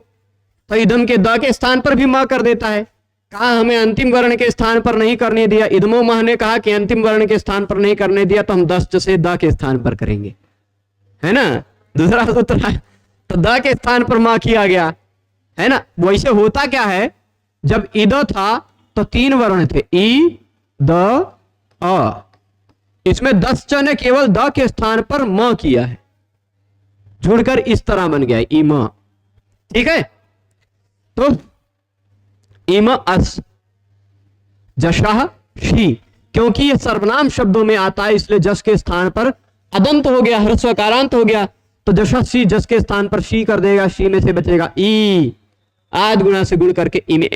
तो इदम के द के स्थान पर भी म कर देता है। कहा हमें अंतिम वर्ण के स्थान पर नहीं करने दिया, इदमो मह ने कहा कि अंतिम वर्ण के स्थान पर नहीं करने दिया तो हम दश्च से द के स्थान पर करेंगे, है ना। दूसरा सूत्र है तो द के स्थान पर म किया गया, है ना। वैसे होता क्या है, जब इद था तो 3 वर्ण थे, ई द अ, इसमें दश्च ने केवल द के स्थान पर म किया है, जुड़कर इस तरह बन गया इम। ठीक है, तो इम अस जशः शी, क्योंकि ये सर्वनाम शब्दों में आता है इसलिए जस के स्थान पर अदंत हो गया, ह्रस्वकारांत हो गया, तो जशः शी जस के स्थान पर शी कर देगा, शी में से बचेगा ई, आद गुणा से गुण करके इमे,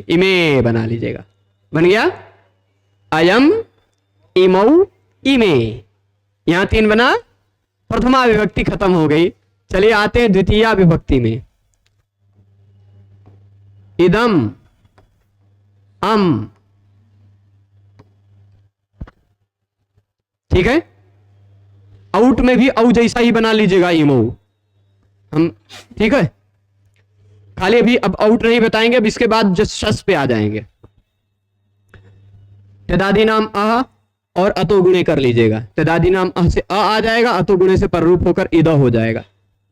इमे बना लीजिएगा, बन गया अयम इमऊ इमे। यहां 3 बना, प्रथमा विभक्ति खत्म हो गई। चलिए आते हैं द्वितीय विभक्ति में। इदम अम, ठीक है, आउट में भी औ जैसा ही बना लीजिएगा इमो हम। ठीक है, खाली अभी अब आउट नहीं बताएंगे, अब इसके बाद जस्ट शस पे आ जाएंगे। तदादी नाम आ और अतो गुणे कर लीजिएगा, तदादी नाम अह से आ जाएगा, अतो गुणे से पररूप होकर इदा हो जाएगा।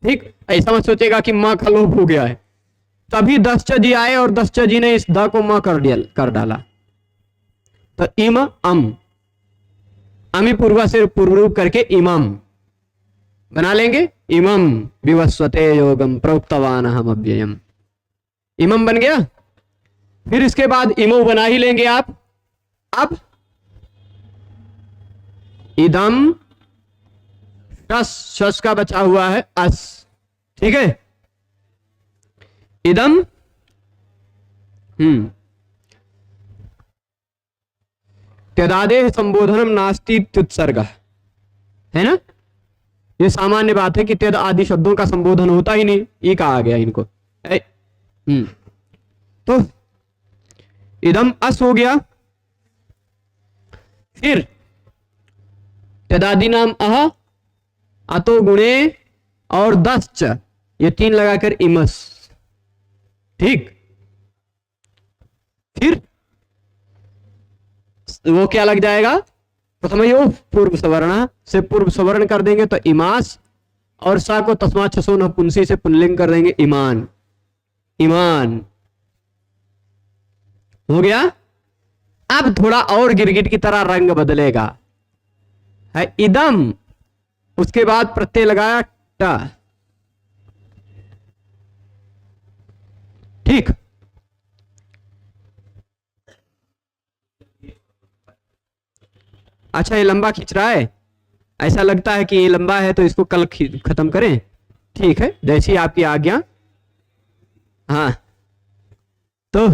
ठीक, ऐसा मत सोचेगा कि मां का लोप हो गया है, तभी दश्च जी आए और दश्च जी ने इस द को मां कर डाला, तो इम अम, अमी पूर्वा से पूर्वरूप करके इमम बना लेंगे। इमम विवस्वते योगम प्रोक्तवान हम अव्ययम, इमम बन गया। फिर इसके बाद इमो बना ही लेंगे आप। अब इदम शस का बचा हुआ है अस, ठीक है, इदम त्यदादेः संबोधनम नास्ति इत्युत्सर्ग, है ना। ये सामान्य बात है कि त्यद आदि शब्दों का संबोधन होता ही नहीं, ये कहा गया इनको। तो इदम अस हो गया। फिर त्यदादि नाम अह, अतो गुणे और 10 ये 3 लगाकर इमस, ठीक। फिर वो क्या लग जाएगा, प्रथम यो पूर्व सवर्ण से पूर्व सवर्ण कर देंगे तो इमास, और सा को तस्मात् छसो नपुंसी से पुल्लिंग कर देंगे ईमान, ईमान हो गया। अब थोड़ा और गिरगिट की तरह रंग बदलेगा, है इदम, उसके बाद प्रत्यय लगाया टा, ठीक। अच्छा ये लंबा खींच रहा है, ऐसा लगता है कि ये लंबा है तो इसको कल खत्म करें, ठीक है, जैसी आपकी आज्ञा। हाँ तो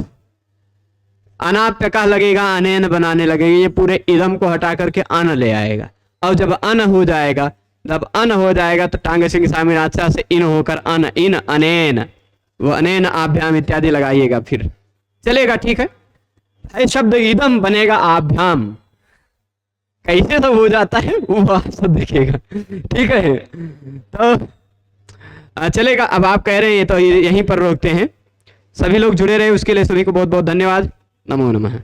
अनाप्य का लगेगा, अनैन बनाने लगेगा, ये पूरे इदम को हटा करके अन ले आएगा। और जब अन हो जाएगा, जब अन हो जाएगा तो टांग सिंह सामिनाचा से इन होकर अन, इन अनैन, वो अनैन आभ्याम इत्यादि लगाइएगा, फिर चलेगा, ठीक है। शब्द इदम बनेगा आभ्याम, कैसे सब हो जाता है वो आप सब देखेगा, ठीक है। तो चलेगा। अब आप कह रहे हैं तो यहीं पर रोकते हैं। सभी लोग जुड़े रहे उसके लिए सभी को बहुत बहुत धन्यवाद। नमो नमः।